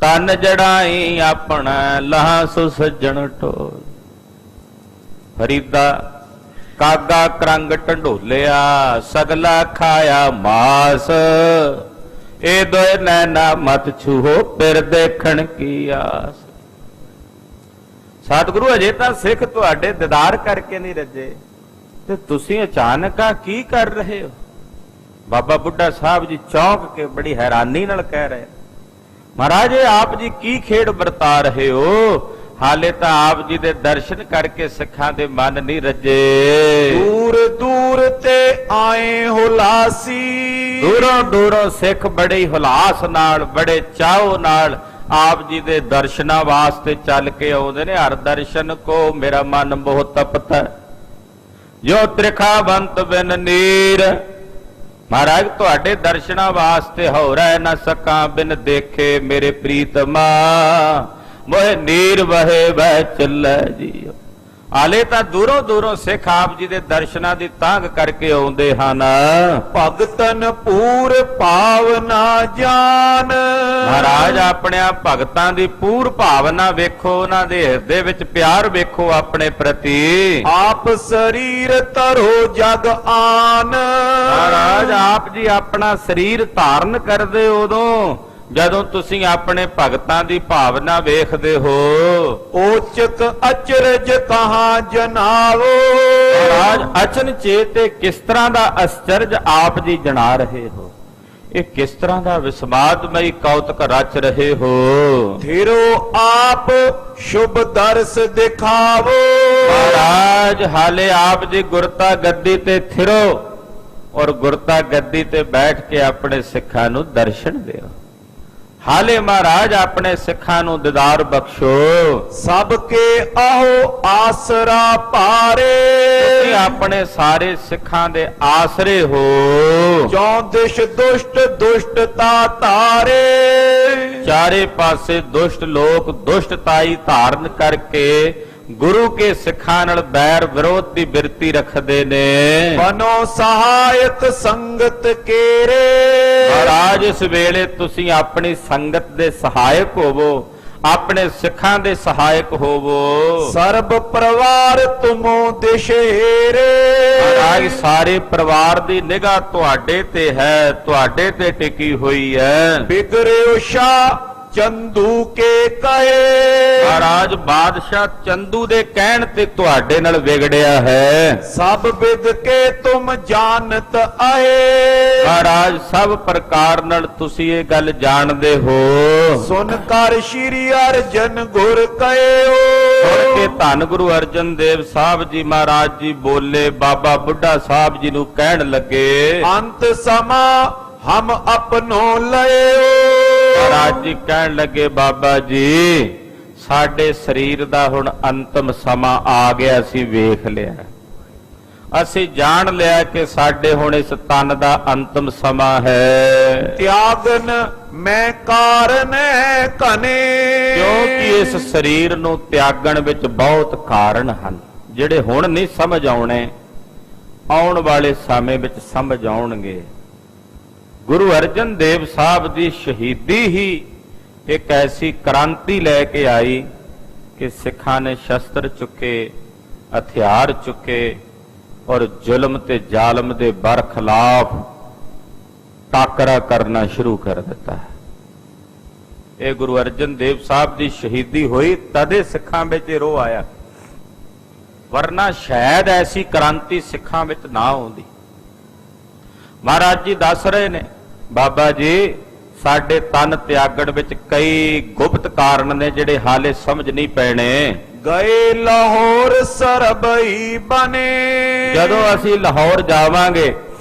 ਤਨ ਜੜਾਈ ਆਪਣਾ ਲਾਹ ਸੁ ਸੱਜਣ ਢੋਲ। ਫਰੀਦਾ ਕਾਗਾ ਕਰੰਗ ਢੰਡੋਲਿਆ ਸਗਲਾ ਖਾਇਆ ਮਾਸ। ਇਹ ਦੋਏ ਨੈਣਾ ਮਤ ਛੂਹੋ ਫਿਰ ਦੇਖਣ ਕੀ ਆਸ। ਸਤਿਗੁਰੂ ਅਜੇ ਤਾਂ ਸਿੱਖ ਤੁਹਾਡੇ ਦੀਦਾਰ ਕਰਕੇ ਨਹੀਂ ਰੱਜੇ ਤੇ ਤੁਸੀਂ ਅਚਾਨਕ ਆ ਕੀ ਕਰ ਰਹੇ ਹੋ। ਬਾਬਾ ਬੁੱਢਾ ਸਾਹਿਬ ਜੀ ਚੌਂਕ ਕੇ ਬੜੀ ਹੈਰਾਨੀ ਨਾਲ ਕਹਿ ਰਹੇ, ਮਹਾਰਾਜ ਇਹ ਆਪ ਜੀ ਕੀ ਖੇਡ ਵਰਤਾ ਰਹੇ ਹੋ। ਹਾਲੇ ਤਾਂ ਆਪ ਜੀ ਦੇ ਦਰਸ਼ਨ ਕਰਕੇ ਸਿੱਖਾਂ ਦੇ ਮਨ ਨਹੀਂ ਰੱਜੇ। ਦੂਰ ਦੂਰ ਤੇ ਆਏ ਹੁਲਾਸੀ। ਦੂਰੋਂ ਦੂਰੋਂ ਸਿੱਖ ਬੜੇ ਹੀ ਹੁਲਾਸ ਨਾਲ ਬੜੇ ਚਾਅ ਨਾਲ ਆਪ ਜੀ ਦੇ ਦਰਸ਼ਨਾਂ ਵਾਸਤੇ ਚੱਲ ਕੇ ਆਉਂਦੇ ਨੇ। ਹਰ ਦਰਸ਼ਨ ਕੋ ਮੇਰਾ ਮਨ ਮੋਹ ਤਪਤ ਜੋ ਤ੍ਰਿਖਾਵੰਤ ਬਿਨ ਨੀਰ। ਮਹਾਰਾਜ ਤੁਹਾਡੇ ਦਰਸ਼ਨਾਂ ਵਾਸਤੇ ਹੋ ਰਹਿ ਨਾ ਸਕਾਂ ਬਿਨ ਦੇਖੇ ਮੇਰੇ ਪ੍ਰੀਤਮਾ। ਮੋਹਿ ਨੀਰ ਵਹੇ ਵਹਿ ਚੱਲੇ ਜੀਓ। ਹਾਲੇ ਤਾਂ ਦੂਰੋਂ ਦੂਰੋਂ ਸਿੱਖ ਆਪ ਜੀ ਦੇ ਦਰਸ਼ਨਾਂ ਦੀ ਤਾਂਘ ਕਰਕੇ ਆਉਂਦੇ ਹਨ। ਭਗਤਨ ਪੂਰ ਭਾਵਨਾ ਜਾਨ। ਮਹਾਰਾਜ ਆਪਣਿਆਂ ਭਗਤਾਂ ਦੀ ਪੂਰ ਭਾਵਨਾ ਵੇਖੋ, ਉਹਨਾਂ ਦੇ ਹਿਰਦੇ ਵਿੱਚ ਪਿਆਰ ਵੇਖੋ ਆਪਣੇ ਪ੍ਰਤੀ। ਆਪ ਸਰੀਰ ਧਰੋ ਜਗ ਆਨ। ਮਹਾਰਾਜ ਆਪ ਜੀ ਆਪਣਾ ਸਰੀਰ ਧਾਰਨ ਕਰਦੇ ਉਦੋਂ ਜਦੋਂ ਤੁਸੀਂ ਆਪਣੇ ਭਗਤਾਂ ਦੀ ਭਾਵਨਾ ਵੇਖਦੇ ਹੋ। ਓਚਕ ਅਚਰਜ ਕਹਾਂ ਜਨਾਵੋ। ਮਹਾਰਾਜ ਅਚਨਚੇਤ ਤੇ ਕਿਸ ਤਰ੍ਹਾਂ ਦਾ ਅਚਰਜ ਆਪ ਜੀ ਜਣਾ ਰਹੇ ਹੋ। ਇਹ ਕਿਸ ਤਰ੍ਹਾਂ ਦਾ ਵਿਸਮਾਦਮਈ ਕੌਤਕ ਰਚ ਰਹੇ ਹੋ। ਥਿਰੋ ਆਪ ਸ਼ੁਭ ਦਰਸ ਦਿਖਾਵੋ। ਮਹਾਰਾਜ ਹਾਲੇ ਆਪ ਜੀ ਗੁਰਤਾ ਗੱਦੀ ਤੇ ਥਿਰੋ ਔਰ ਗੁਰਤਾ ਗੱਦੀ ਤੇ ਬੈਠ ਕੇ ਆਪਣੇ ਸਿੱਖਾਂ ਨੂੰ ਦਰਸ਼ਨ ਦਿਓ। ਹਾਲੇ ਮਹਾਰਾਜ ਆਪਣੇ ਸਿੱਖਾਂ ਨੂੰ ਦੀਦਾਰ ਬਖਸ਼ੋ। ਸਭ ਕੇ ਆਹੋ ਆਸਰਾ ਭਾਰੇ। ਤੁਸੀਂ ਆਪਣੇ ਸਾਰੇ ਸਿੱਖਾਂ ਦੇ ਆਸਰੇ ਹੋ। ਚੌਂ ਦਿਸ਼ ਦੁਸ਼ਟ ਦੁਸ਼ਟਤਾ ਧਾਰੇ। ਚਾਰੇ ਪਾਸੇ ਦੁਸ਼ਟ ਲੋਕ ਦੁਸ਼ਟਤਾਈ ਧਾਰਨ ਕਰਕੇ ਗੁਰੂ ਕੇ ਸਿੱਖਾਂ ਨਾਲ ਬੈਰ ਵਿਰੋਧ ਦੀ ਬਿਰਤੀ ਰੱਖਦੇ ਨੇ। ਬਨੋ ਸਹਾਇਕ ਸੰਗਤ ਕੇਰੇ। ਮਹਾਰਾਜ ਇਸ ਵੇਲੇ ਤੁਸੀਂ ਆਪਣੀ ਸੰਗਤ ਦੇ ਸਹਾਇਕ ਹੋਵੋ, ਆਪਣੇ ਸਿੱਖਾਂ ਦੇ ਸਹਾਇਕ ਹੋਵੋ। ਸਰਬ ਪਰਿਵਾਰ ਤੁਮੋ ਦਿਸ਼ੇਰੇ। ਮਹਾਰਾਜ ਸਾਰੇ ਪਰਿਵਾਰ ਦੀ ਨਿਗਾਹ ਤੁਹਾਡੇ ਤੇ ਹੈ, ਤੁਹਾਡੇ ਤੇ ਟਿਕੀ ਹੋਈ ਹੈ। ਬਿਗਰਿਓ ਸ਼ਾਹ ਚੰਦੂ ਕੇ ਕਹੇ। ਮਹਾਰਾਜ ਬਾਦਸ਼ਾਹ ਚੰਦੂ ਦੇ ਕਹਿਣ ਤੇ ਤੁਹਾਡੇ ਨਾਲ ਵਿਗੜਿਆ ਹੈ। ਸਭ ਵਿਦ ਕੇ ਤੁਮ ਜਾਣਤ ਆਏ। ਮਹਾਰਾਜ ਸਭ ਪ੍ਰਕਾਰ ਨਾਲ ਤੁਸੀਂ ਇਹ ਗੱਲ ਜਾਣਦੇ ਹੋ। ਸੁਨ ਕਰ ਸ਼੍ਰੀ ਅਰਜਨ ਗੁਰ ਕਹਿਓ। ਸੁਣ ਕੇ ਧੰਨ ਗੁਰੂ ਅਰਜਨ ਦੇਵ ਸਾਹਿਬ ਜੀ ਮਹਾਰਾਜ ਜੀ ਬੋਲੇ, ਬਾਬਾ ਬੁੱਢਾ ਸਾਹਿਬ ਜੀ ਨੂੰ ਕਹਿਣ ਲੱਗੇ, ਅੰਤ ਸਮਾਂ ਹਮ ਆਪਨੋ ਲਇਓ। ਮਹਾਰਾਜ ਜੀ ਕਹਿਣ ਲੱਗੇ, ਬਾਬਾ ਜੀ ਸਾਡੇ ਸਰੀਰ ਦਾ ਹੁਣ ਅੰਤਮ ਸਮਾਂ ਆ ਗਿਆ, ਅਸੀਂ ਵੇਖ ਲਿਆ, ਅਸੀਂ ਜਾਣ ਲਿਆ ਕਿ ਸਾਡੇ ਹੁਣ ਇਸ ਤਨ ਦਾ ਅੰਤਮ ਸਮਾਂ ਹੈ। ਤਿਆਗਨ ਮੈਂ ਕਾਰਨ ਹੈ ਕਨੇ। ਕਿਉਂਕਿ ਇਸ ਸਰੀਰ ਨੂੰ ਤਿਆਗਣ ਵਿੱਚ ਬਹੁਤ ਕਾਰਨ ਹਨ ਜਿਹੜੇ ਹੁਣ ਨਹੀਂ ਸਮਝ ਆਉਣੇ, ਆਉਣ ਵਾਲੇ ਸਮੇਂ ਵਿੱਚ ਸਮਝ ਆਉਣਗੇ। ਗੁਰੂ ਅਰਜਨ ਦੇਵ ਸਾਹਿਬ ਦੀ ਸ਼ਹੀਦੀ ਹੀ ਇੱਕ ਐਸੀ ਕ੍ਰਾਂਤੀ ਲੈ ਕੇ ਆਈ ਕਿ ਸਿੱਖਾਂ ਨੇ ਸ਼ਸਤਰ ਚੁੱਕੇ, ਹਥਿਆਰ ਚੁੱਕੇ ਔਰ ਜ਼ੁਲਮ ਤੇ ਜ਼ਾਲਮ ਦੇ ਬਰਖਲਾਫ ਟਾਕਰਾ ਕਰਨਾ ਸ਼ੁਰੂ ਕਰ ਦਿੱਤਾ। ਇਹ ਗੁਰੂ ਅਰਜਨ ਦੇਵ ਸਾਹਿਬ ਦੀ ਸ਼ਹੀਦੀ ਹੋਈ ਤਦੇ ਸਿੱਖਾਂ ਵਿੱਚ ਰੋਹ ਆਇਆ, ਵਰਨਾ ਸ਼ਾਇਦ ਐਸੀ ਕ੍ਰਾਂਤੀ ਸਿੱਖਾਂ ਵਿੱਚ ਨਾ ਆਉਂਦੀ। ਮਹਾਰਾਜ ਜੀ ਦੱਸ ਰਹੇ ਨੇ, ਬਾਬਾ ਜੀ ਸਾਡੇ ਤਨ ਤਿਆਗਣ ਵਿੱਚ ਕਈ ਗੁਪਤ ਕਾਰਨ ਨੇ ਜਿਹੜੇ ਹਾਲੇ ਸਮਝ ਨਹੀਂ ਪੈਣੇ। ਗਏ ਲਾਹੌਰ ਸਰਬਈ ਬਨੇ। ਜਦੋਂ ਅਸੀਂ ਲਾਹੌਰ ਜਾਵਾਂਗੇ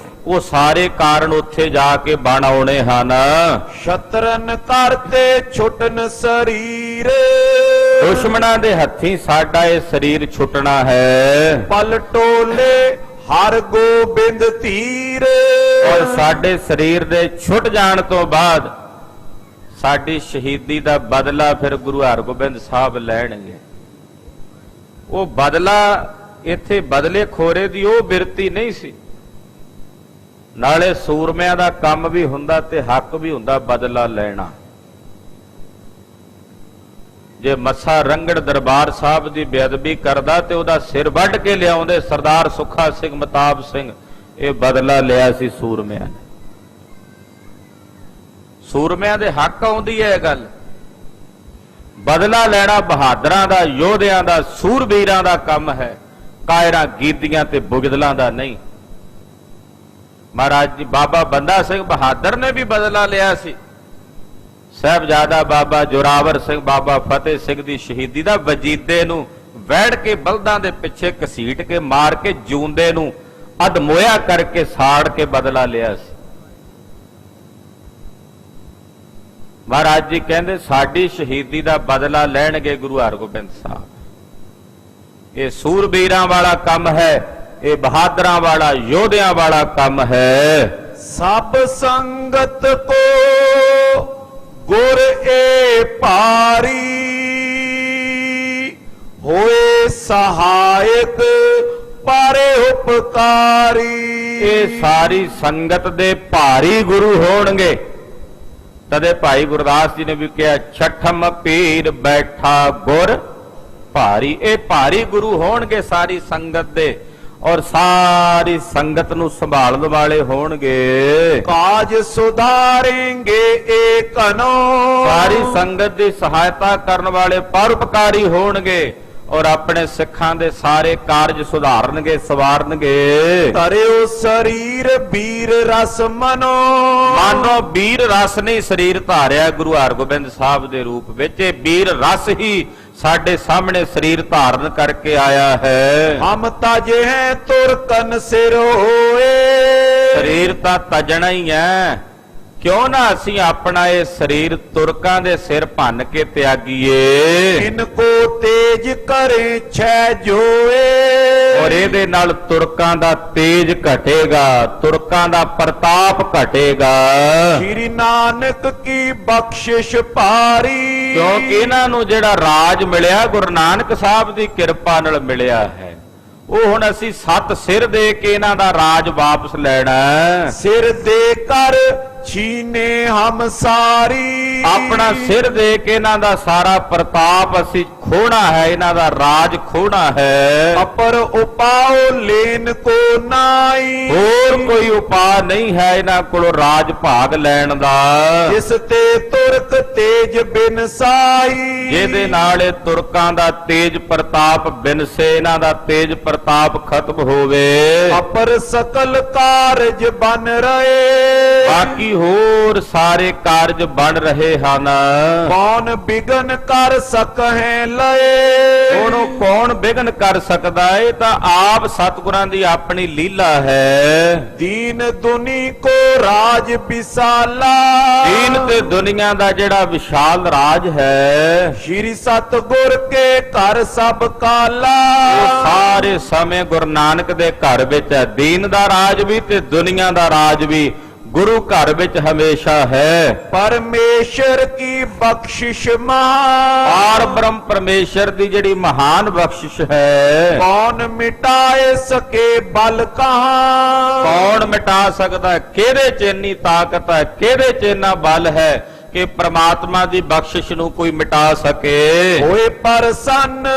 ਉਹ ਸਾਰੇ ਕਾਰਨ ਉੱਥੇ ਜਾ ਕੇ ਬਣ ਆਉਣੇ ਹਨ। ਸ਼ਤਰਨ ਕਰਤੇ ਛੁੱਟਨ ਸਰੀਰ। ਦੁਸ਼ਮਣਾਂ ਦੇ ਹੱਥੀਂ ਸਾਡਾ ਇਹ ਸਰੀਰ ਛੁੱਟਣਾ ਹੈ। ਪਲਟੋਲੇ ਹਰ ਗੋਬਿੰਦ ਧੀਰ। ਔਰ ਸਾਡੇ ਸਰੀਰ ਦੇ ਛੁੱਟ ਜਾਣ ਤੋਂ ਬਾਅਦ ਸਾਡੀ ਸ਼ਹੀਦੀ ਦਾ ਬਦਲਾ ਫਿਰ ਗੁਰੂ ਹਰਗੋਬਿੰਦ ਸਾਹਿਬ ਲੈਣਗੇ। ਉਹ ਬਦਲਾ ਇੱਥੇ ਬਦਲੇ ਖੋਰੇ ਦੀ ਉਹ ਬਿਰਤੀ ਨਹੀਂ ਸੀ, ਨਾਲੇ ਸੂਰਮਿਆਂ ਦਾ ਕੰਮ ਵੀ ਹੁੰਦਾ ਤੇ ਹੱਕ ਵੀ ਹੁੰਦਾ ਬਦਲਾ ਲੈਣਾ। ਜੇ ਮੱਸਾ ਰੰਗੜ ਦਰਬਾਰ ਸਾਹਿਬ ਦੀ ਬੇਅਦਬੀ ਕਰਦਾ ਤੇ ਉਹਦਾ ਸਿਰ ਵੱਢ ਕੇ ਲਿਆਉਂਦੇ ਸਰਦਾਰ ਸੁੱਖਾ ਸਿੰਘ ਮਤਾਬ ਸਿੰਘ। ਇਹ ਬਦਲਾ ਲਿਆ ਸੀ ਸੂਰਮਿਆਂ ਨੇ। ਸੂਰਮਿਆਂ ਦੇ ਹੱਕ ਆਉਂਦੀ ਹੈ ਇਹ ਗੱਲ। ਬਦਲਾ ਲੈਣਾ ਬਹਾਦਰਾਂ ਦਾ, ਯੋਧਿਆਂ ਦਾ, ਸੂਰਬੀਰਾਂ ਦਾ ਕੰਮ ਹੈ, ਕਾਇਰਾਂ ਗੀਦੀਆਂ ਤੇ ਬੁਗਦਲਾਂ ਦਾ ਨਹੀਂ। ਮਹਾਰਾਜ ਜੀ ਬਾਬਾ ਬੰਦਾ ਸਿੰਘ ਬਹਾਦਰ ਨੇ ਵੀ ਬਦਲਾ ਲਿਆ ਸੀ। ਸਾਹਿਬਜ਼ਾਦਾ ਬਾਬਾ ਜੋਰਾਵਰ ਸਿੰਘ, ਬਾਬਾ ਫਤਿਹ ਸਿੰਘ ਦੀ ਸ਼ਹੀਦੀ ਦਾ ਵਜੀਦੇ ਨੂੰ ਵਹਿੜ ਕੇ ਬਲਦਾਂ ਦੇ ਪਿੱਛੇ ਘਸੀਟ ਕੇ ਮਾਰ ਕੇ ਜੂੰਦੇ ਨੂੰ ਅਧਮੋਇਆ ਕਰਕੇ ਸਾੜ ਕੇ ਬਦਲਾ ਲਿਆ ਸੀ। ਮਹਾਰਾਜ ਜੀ ਕਹਿੰਦੇ ਸਾਡੀ ਸ਼ਹੀਦੀ ਦਾ ਬਦਲਾ ਲੈਣਗੇ ਗੁਰੂ ਹਰਗੋਬਿੰਦ ਸਾਹਿਬ। ਇਹ ਸੂਰਬੀਰਾਂ ਵਾਲਾ ਕੰਮ ਹੈ, ਇਹ ਬਹਾਦਰਾਂ ਵਾਲਾ, ਯੋਧਿਆਂ ਵਾਲਾ ਕੰਮ ਹੈ। ਸਭ ਸੰਗਤ ਕੋ ਗੁਰ ਏ ਭਾਰੀ, ਹੋਏ ਸਹਾਇਕ ਪਾਰੇ ਉਪਕਾਰੀ। ਇਹ ਸਾਰੀ ਸੰਗਤ ਦੇ ਭਾਰੀ ਗੁਰੂ ਹੋਣਗੇ। ਤਦੇ ਭਾਈ ਗੁਰਦਾਸ ਜੀ ਨੇ ਵੀ ਕਿਹਾ ਛਠਮ ਪੀਰ ਬੈਠਾ ਗੁਰ ਭਾਰੀ। ਇਹ ਭਾਰੀ ਗੁਰੂ ਹੋਣਗੇ ਸਾਰੀ ਸੰਗਤ ਦੇ, ਔਰ ਸਾਰੀ ਸੰਗਤ ਨੂੰ ਸੰਭਾਲਣ ਵਾਲੇ ਹੋਣਗੇ। ਕਾਜ ਸੁਧਾਰेंगे ਏਕਨੋ, ਸਾਰੀ ਸੰਗਤ ਦੀ ਸਹਾਇਤਾ ਕਰਨ ਵਾਲੇ ਪਰਉਪਕਾਰੀ ਹੋਣਗੇ, ਔਰ ਆਪਣੇ ਸਿੱਖਾਂ ਦੇ ਸਾਰੇ ਕਾਰਜ ਸੁਧਾਰਨਗੇ, ਸਵਾਰਨਗੇ। ਤਰਿਓ ਸਰੀਰ ਵੀਰ ਰਸ ਮਨੋ, ਮਾਨੋ ਵੀਰ ਰਸ ਨੇ ਸਰੀਰ ਧਾਰਿਆ ਗੁਰੂ ਹਰਗੋਬਿੰਦ ਸਾਹਿਬ ਦੇ ਰੂਪ ਵਿੱਚ। ਇਹ ਵੀਰ ਰਸ ਹੀ ਸਾਡੇ ਸਾਹਮਣੇ ਸਰੀਰ ਧਾਰਨ ਕਰਕੇ ਆਇਆ ਹੈ। ਹਮ ਤਾਜੇ ਹੈ ਤੁਰਕਨ ਸਿਰ ਹੋਏ, ਸਰੀਰ ਤਾਂ ਤਜਣਾ ਹੀ ਹੈ, ਕਿਉਂ ਨਾ ਅਸੀਂ ਆਪਣਾ ਇਹ ਸਰੀਰ ਤੁਰਕਾਂ ਦੇ ਸਿਰ ਭੰਨ ਕੇ ਤਿਆਗੀਏ। ਇਨਕੋ ਤੇਜ ਕਰੇ ਛੈ ਜੋਏ, ਔਰ ਇਹਦੇ ਨਾਲ ਤੁਰਕਾਂ ਦਾ ਤੇਜ ਘਟੇਗਾ, ਤੁਰਕਾਂ ਦਾ ਪ੍ਰਤਾਪ ਘਟੇਗਾ। ਸ਼੍ਰੀ ਨਾਨਕ ਕੀ ਬਖਸ਼ਿਸ਼ ਭਾਰੀ, ਕਿਉਂਕਿ ਇਹਨਾਂ ਨੂੰ ਜਿਹੜਾ ਰਾਜ ਮਿਲਿਆ ਗੁਰੂ ਨਾਨਕ ਸਾਹਿਬ ਦੀ ਕਿਰਪਾ ਨਾਲ ਮਿਲਿਆ ਹੈ। ਉਹ ਹੁਣ ਅਸੀਂ 7 ਸਿਰ ਦੇ ਕੇ ਇਹਨਾਂ ਦਾ ਰਾਜ ਵਾਪਸ ਲੈਣਾ। ਸਿਰ ਦੇ ਕਰ ਛੀਨੇ ਹਮ ਸਾਰੀ, ਆਪਣਾ ਸਿਰ ਦੇ ਕੇ ਇਹਨਾਂ ਦਾ ਸਾਰਾ ਪ੍ਰਤਾਪ ਅਸੀਂ ਖੋਣਾ ਹੈ, ਇਹਨਾਂ ਦਾ ਰਾਜ ਖੋਣਾ ਹੈ। ਅਪਰ ਉਪਾਉ ਲੈਨ ਕੋ ਨਾਈ, ਹੋਰ ਕੋਈ ਉਪਾਅ ਨਹੀਂ ਹੈ ਇਹਨਾਂ ਕੋਲੋਂ ਰਾਜ ਭਾਗ ਲੈਣ ਦਾ। ਜਿਸ ਤੇ ਤੁਰਕ ਤੇਜ ਬਿਨਸਾਈ, ਜਿਹਦੇ ਨਾਲ ਇਹ ਤੁਰਕਾਂ ਦਾ ਤੇਜ ਪ੍ਰਤਾਪ ਬਿਨਸੇ, ਇਹਨਾਂ ਦਾ ਤੇਜ ਪ੍ਰਤਾਪ ਖਤਮ ਹੋਵੇ। ਅਪਰ ਸਕਲ ਕਾਰਜ ਬਨ ਰਹੇ, ਬਾਕੀ ਹੋਰ ਸਾਰੇ ਕਾਰਜ ਬਣ ਰਹੇ ਹਨ। ਕੌਣ ਬਿਗਨ ਕਰ ਸਕਹਿ ਲਏ, ਉਹਨੂੰ ਕੌਣ ਵਿਘਨ ਕਰ ਸਕਦਾ ਹੈ? ਇਹ ਤਾਂ ਆਪ ਸਤਿਗੁਰਾਂ ਦੀ ਆਪਣੀ ਲੀਲਾ ਹੈ। ਦੀਨ ਦੁਨੀ ਕੋ ਰਾਜ ਵਿਸਾਲਾ, ਦੀਨ ਤੇ ਦੁਨੀਆ ਦਾ ਜਿਹੜਾ ਵਿਸ਼ਾਲ ਰਾਜ ਹੈ। ਸ਼੍ਰੀ ਸਤਿਗੁਰ ਕੇ ਘਰ ਸਭ ਕਾਲਾ, ਉਹ ਸਾਰੇ ਸਮੇਂ ਗੁਰੂ ਨਾਨਕ ਦੇ ਘਰ ਵਿੱਚ ਹੈ। ਦੀਨ ਦਾ ਰਾਜ ਵੀ ਤੇ ਦੁਨੀਆ ਦਾ ਰਾਜ ਵੀ ਗੁਰੂ ਘਰ ਵਿੱਚ ਹਮੇਸ਼ਾ ਹੈ। ਪਰਮੇਸ਼ਰ ਕੀ ਬਖਸ਼ਿਸ਼ ਮਹਾਨ, ਪਾਰ ਬ੍ਰਹਮ ਪਰਮੇਸ਼ਰ ਦੀ ਜਿਹੜੀ ਮਹਾਨ ਬਖਸ਼ਿਸ਼ ਹੈ। ਕੌਣ ਮਿਟਾਏ ਸਕੇ ਬਲ ਕਹਾਂ, ਕੌਣ ਮਿਟਾ ਸਕਦਾ ਹੈ? ਕਿਹਦੇ ਚ ਇੰਨੀ ਤਾਕਤ ਹੈ, ਕਿਹਦੇ ਚ ਇੰਨਾ ਬਲ ਹੈ ਕਿ ਪ੍ਰਮਾਤਮਾ ਦੀ ਬਖਸ਼ਿਸ਼ ਨੂੰ ਕੋਈ ਮਿਟਾ ਸਕੇ। ਹੋਏ ਪ੍ਰਸੰਨ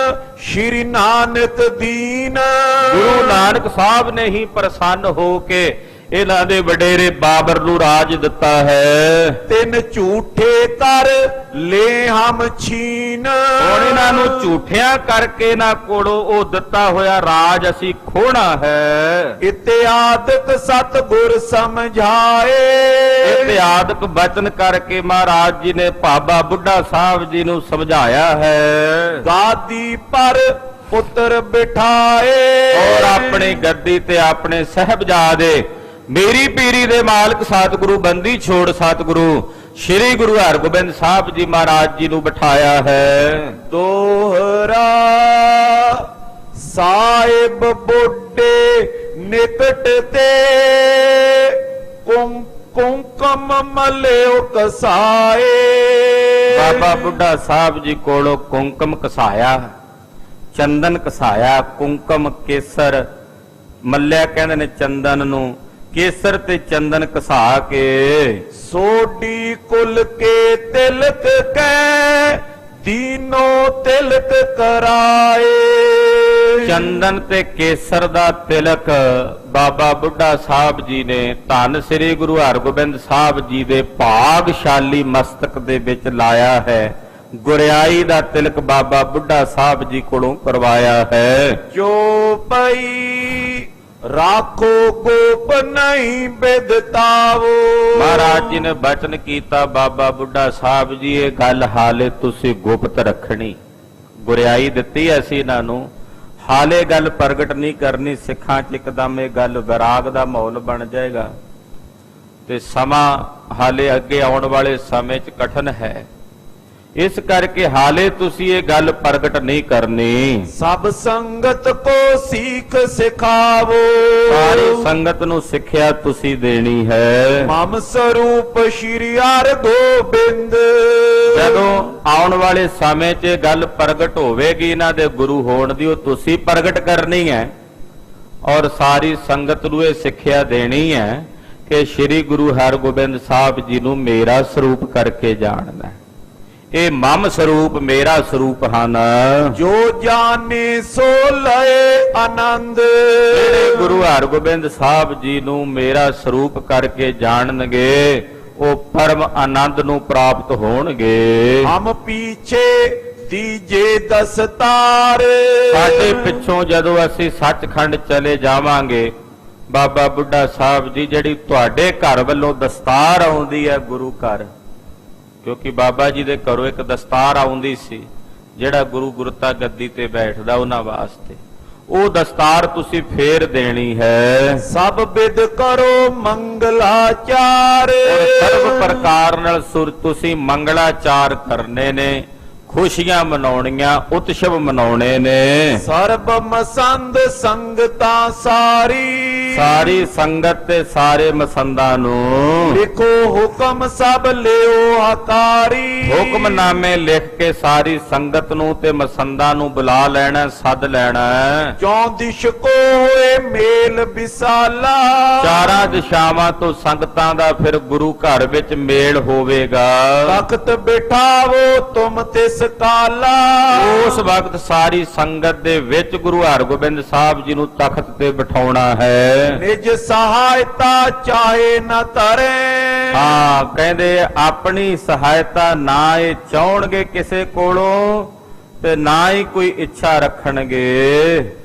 ਸ਼੍ਰੀ ਨਾਨਕ ਦੀਨ, ਗੁਰੂ ਨਾਨਕ ਸਾਹਿਬ ਨੇ ਹੀ ਪ੍ਰਸੰਨ ਹੋ ਕੇ ਇਹਨਾਂ ਦੇ ਵਡੇਰੇ ਬਾਬਰ ਨੂੰ ਰਾਜ ਦਿੱਤਾ ਹੈ। ਤਿੰਨ ਝੂਠੇ ਕਰ ਲੈ ਹਮ ਛੀਨ, ਹੁਣ ਇਹਨਾਂ ਨੂੰ ਝੂਠਿਆਂ ਕਰਕੇ ਇਹਨਾਂ ਕੋਲੋਂ ਉਹ ਦਿੱਤਾ ਹੋਇਆ ਰਾਜ ਅਸੀਂ ਖੋਣਾ ਹੈ। ਇਤਿਆਦਿਕ ਸਤਿਗੁਰ ਸਮਝਾਏ, ਇਤਿਆਦਿਕ ਬਚਨ ਕਰਕੇ ਮਹਾਰਾਜ ਜੀ ਨੇ ਬਾਬਾ ਬੁੱਢਾ ਸਾਹਿਬ ਜੀ ਨੂੰ ਸਮਝਾਇਆ ਹੈ। ਗਾਦੀ ਪਰ ਪੁੱਤਰ ਬਿਠਾਏ, ਔਰ ਆਪਣੀ ਗੱਦੀ ਤੇ ਆਪਣੇ ਸਾਹਿਬਜ਼ਾਦੇ ਮੇਰੀ ਪੀਰੀ ਦੇ ਮਾਲਕ ਸਤਿਗੁਰੂ ਬੰਦੀ ਛੋੜ ਸਤਿਗੁਰੂ ਸ੍ਰੀ ਗੁਰੂ ਹਰਗੋਬਿੰਦ ਸਾਹਿਬ ਜੀ ਮਹਾਰਾਜ ਜੀ ਨੂੰ ਬਿਠਾਇਆ ਹੈ। ਦੋਹਰਾ ਸਾਹਿਬ ਬੁੱਢੇ ਨਿਕਟ ਤੇ ਕੁੰਕਮ ਮਲਿਓ ਕਸਾਏ, ਬਾਬਾ ਬੁੱਢਾ ਸਾਹਿਬ ਜੀ ਕੋਲੋਂ ਕੁੰਕਮ ਕਸਾਇਆ, ਚੰਦਨ ਕਸਾਇਆ, ਕੁੰਕਮ ਕੇਸਰ ਮੱਲਿਆ ਕਹਿੰਦੇ ਨੇ ਚੰਦਨ ਨੂੰ, ਕੇਸਰ ਤੇ ਚੰਦਨ ਕਸਾ ਕੇ। ਸੋਢੀ ਕੁਲ ਕੇ ਤਿਲਕ ਕੈ ਦੀਨੋ ਤਿਲਕ ਕਰਾਏ। ਚੰਦਨ ਤੇ ਕੇਸਰ ਦਾ ਤਿਲਕ ਬਾਬਾ ਬੁੱਢਾ ਸਾਹਿਬ ਜੀ ਨੇ ਧੰਨ ਸ੍ਰੀ ਗੁਰੂ ਹਰਗੋਬਿੰਦ ਸਾਹਿਬ ਜੀ ਦੇ ਭਾਗਸ਼ਾਲੀ ਮਸਤਕ ਦੇ ਵਿੱਚ ਲਾਇਆ ਹੈ। ਗੁਰਿਆਈ ਦਾ ਤਿਲਕ ਬਾਬਾ ਬੁੱਢਾ ਸਾਹਿਬ ਜੀ ਕੋਲੋਂ ਕਰਵਾਇਆ ਹੈ। ਜੋ ਪਈ ਰਾਖੋ ਗੋਪ ਨਹੀਂ ਬਿਦਤਾਵੋ। ਮਹਾਰਾਜ ਜੀ ਨੇ ਬਚਨ ਕੀਤਾ ਬਾਬਾ ਬੁੱਢਾ ਸਾਹਿਬ ਜੀ ਇਹ ਗੱਲ ਹਾਲੇ ਤੁਸੀਂ ਗੁਪਤ ਰੱਖਣੀ। ਗੁਰਿਆਈ ਦਿੱਤੀ ਅਸੀਂ ਇਹਨਾਂ ਨੂੰ, ਹਾਲੇ ਗੱਲ ਪ੍ਰਗਟ ਨਹੀਂ ਕਰਨੀ। ਸਿੱਖਾਂ 'ਚ ਇੱਕਦਮ ਇਹ ਗੱਲ ਵਿਰਾਗ ਦਾ ਮਾਹੌਲ ਬਣ ਜਾਏਗਾ ਤੇ ਸਮਾਂ ਹਾਲੇ ਅੱਗੇ ਆਉਣ ਵਾਲੇ ਸਮੇਂ 'ਚ ਕਠਨ ਹੈ। ਇਸ ਕਰਕੇ ਹਾਲੇ ਤੁਸੀਂ ਇਹ ਗੱਲ ਪ੍ਰਗਟ ਨਹੀਂ ਕਰਨੀ। ਸਭ ਸੰਗਤ ਕੋ ਸੀਖ ਸਿਖਾਵੋ। ਸਾਰੀ ਸੰਗਤ ਨੂੰ ਸਿੱਖਿਆ ਤੁਸੀਂ ਦੇਣੀ ਹੈ। ਮਮ ਸਰੂਪ ਸ਼੍ਰੀ ਹਰਿਗੋਬਿੰਦ। ਜਦੋਂ ਆਉਣ ਵਾਲੇ ਸਮੇਂ 'ਚ ਇਹ ਗੱਲ ਪ੍ਰਗਟ ਹੋਵੇਗੀ ਇਹਨਾਂ ਦੇ ਗੁਰੂ ਹੋਣ ਦੀ, ਉਹ ਤੁਸੀਂ ਪ੍ਰਗਟ ਕਰਨੀ ਹੈ ਔਰ ਸਾਰੀ ਸੰਗਤ ਨੂੰ ਇਹ ਸਿੱਖਿਆ ਦੇਣੀ ਹੈ ਕਿ ਸ੍ਰੀ ਗੁਰੂ ਹਰਗੋਬਿੰਦ ਸਾਹਿਬ ਜੀ ਨੂੰ ਮੇਰਾ ਸਰੂਪ ਕਰਕੇ ਜਾਣਨਾ। ਇਹ ਮਮ ਸਰੂਪ ਮੇਰਾ ਸਰੂਪ ਹਨ। ਜੋ ਜਾਣੇ ਸੋ ਲਏ ਆਨੰਦ। ਜਿਹੜੇ ਗੁਰੂ ਹਰਗੋਬਿੰਦ ਸਾਹਿਬ ਜੀ ਨੂੰ ਮੇਰਾ ਸਰੂਪ ਕਰਕੇ ਜਾਣਨਗੇ ਉਹ ਪਰਮ ਆਨੰਦ ਨੂੰ ਪ੍ਰਾਪਤ ਹੋਣਗੇ। ਹਮ ਪੀਛੇ ਦੀਜੇ ਦਸਤਾਰ। ਸਾਡੇ ਪਿੱਛੋਂ ਜਦੋਂ ਅਸੀਂ ਸੱਚਖੰਡ ਚਲੇ ਜਾਵਾਂਗੇ ਬਾਬਾ ਬੁੱਢਾ ਸਾਹਿਬ ਜੀ ਜਿਹੜੀ ਤੁਹਾਡੇ ਘਰ ਵੱਲੋਂ ਦਸਤਾਰ ਆਉਂਦੀ ਹੈ ਗੁਰੂ ਘਰ, ਕਿਉਂਕਿ ਬਾਬਾ ਜੀ ਦੇ ਘਰੋਂ ਇੱਕ ਦਸਤਾਰ ਆਉਂਦੀ ਸੀ ਜਿਹੜਾ ਗੁਰੂ ਗੁਰਤਾ ਗੱਦੀ ਤੇ ਬੈਠਦਾ ਉਹਨਾਂ ਵਾਸਤੇ, ਉਹ ਦਸਤਾਰ ਤੁਸੀਂ ਫੇਰ ਦੇਣੀ ਹੈ। ਸਭ ਬਿਦ ਕਰੋ ਮੰਗਲਾਚਾਰ। ਸਰਬ ਪ੍ਰਕਾਰ ਨਾਲ ਤੁਸੀਂ ਮੰਗਲਾਚਾਰ ਕਰਨੇ ਨੇ, ਖੁਸ਼ੀਆਂ ਮਨਾਉਣੀਆਂ, ਉਤਸਵ ਮਨਾਉਣੇ ਨੇ। ਸਰਬ ਮਸੰਦ ਸੰਗਤਾਂ ਸਾਰੀ। ਸਾਰੀ ਸੰਗਤ ਤੇ ਸਾਰੇ ਮਸੰਦਾਂ ਨੂੰ ਲਿਖੋ ਹੁਕਮ ਸਭ ਲਿਓ ਹਕਾਰੀ। ਹੁਕਮਨਾਮੇ ਲਿਖ ਕੇ ਸਾਰੀ ਸੰਗਤ ਨੂੰ ਤੇ ਮਸੰਦਾਂ ਨੂੰ ਬੁਲਾ ਲੈਣਾ, ਸੱਦ ਲੈਣਾ। ਚੌਂ ਦਿਸ਼ ਕੋ ਹੋਏ ਮੇਲ ਵਿਸਾਲਾ। ਚਾਰਾਂ ਦਿਸ਼ਾਵਾਂ ਤੋਂ ਸੰਗਤਾਂ ਦਾ ਫਿਰ ਗੁਰੂ ਘਰ ਵਿੱਚ ਮੇਲ ਹੋਵੇਗਾ। ਤਖਤ ਬਿਠਾਵੋ ਤੁਮ ਤਿਸ ਕਾਲਾ। ਉਸ ਵਕਤ ਸਾਰੀ ਸੰਗਤ ਦੇ ਵਿੱਚ ਗੁਰੂ ਹਰਗੋਬਿੰਦ ਸਾਹਿਬ ਜੀ ਨੂੰ ਤਖਤ ਤੇ ਬਿਠਾਉਣਾ ਹੈ। ਨਿਜ ਸਹਾਇਤਾ ਚਾਹੇ ਨ ਤਰੇ। ਹਾਂ, ਕਹਿੰਦੇ ਆਪਣੀ ਸਹਾਇਤਾ ਨਾ ਇਹ ਚਾਹਣਗੇ ਕਿਸੇ ਕੋਲੋਂ ਤੇ ਨਾ ਹੀ ਕੋਈ ਇੱਛਾ ਰੱਖਣਗੇ।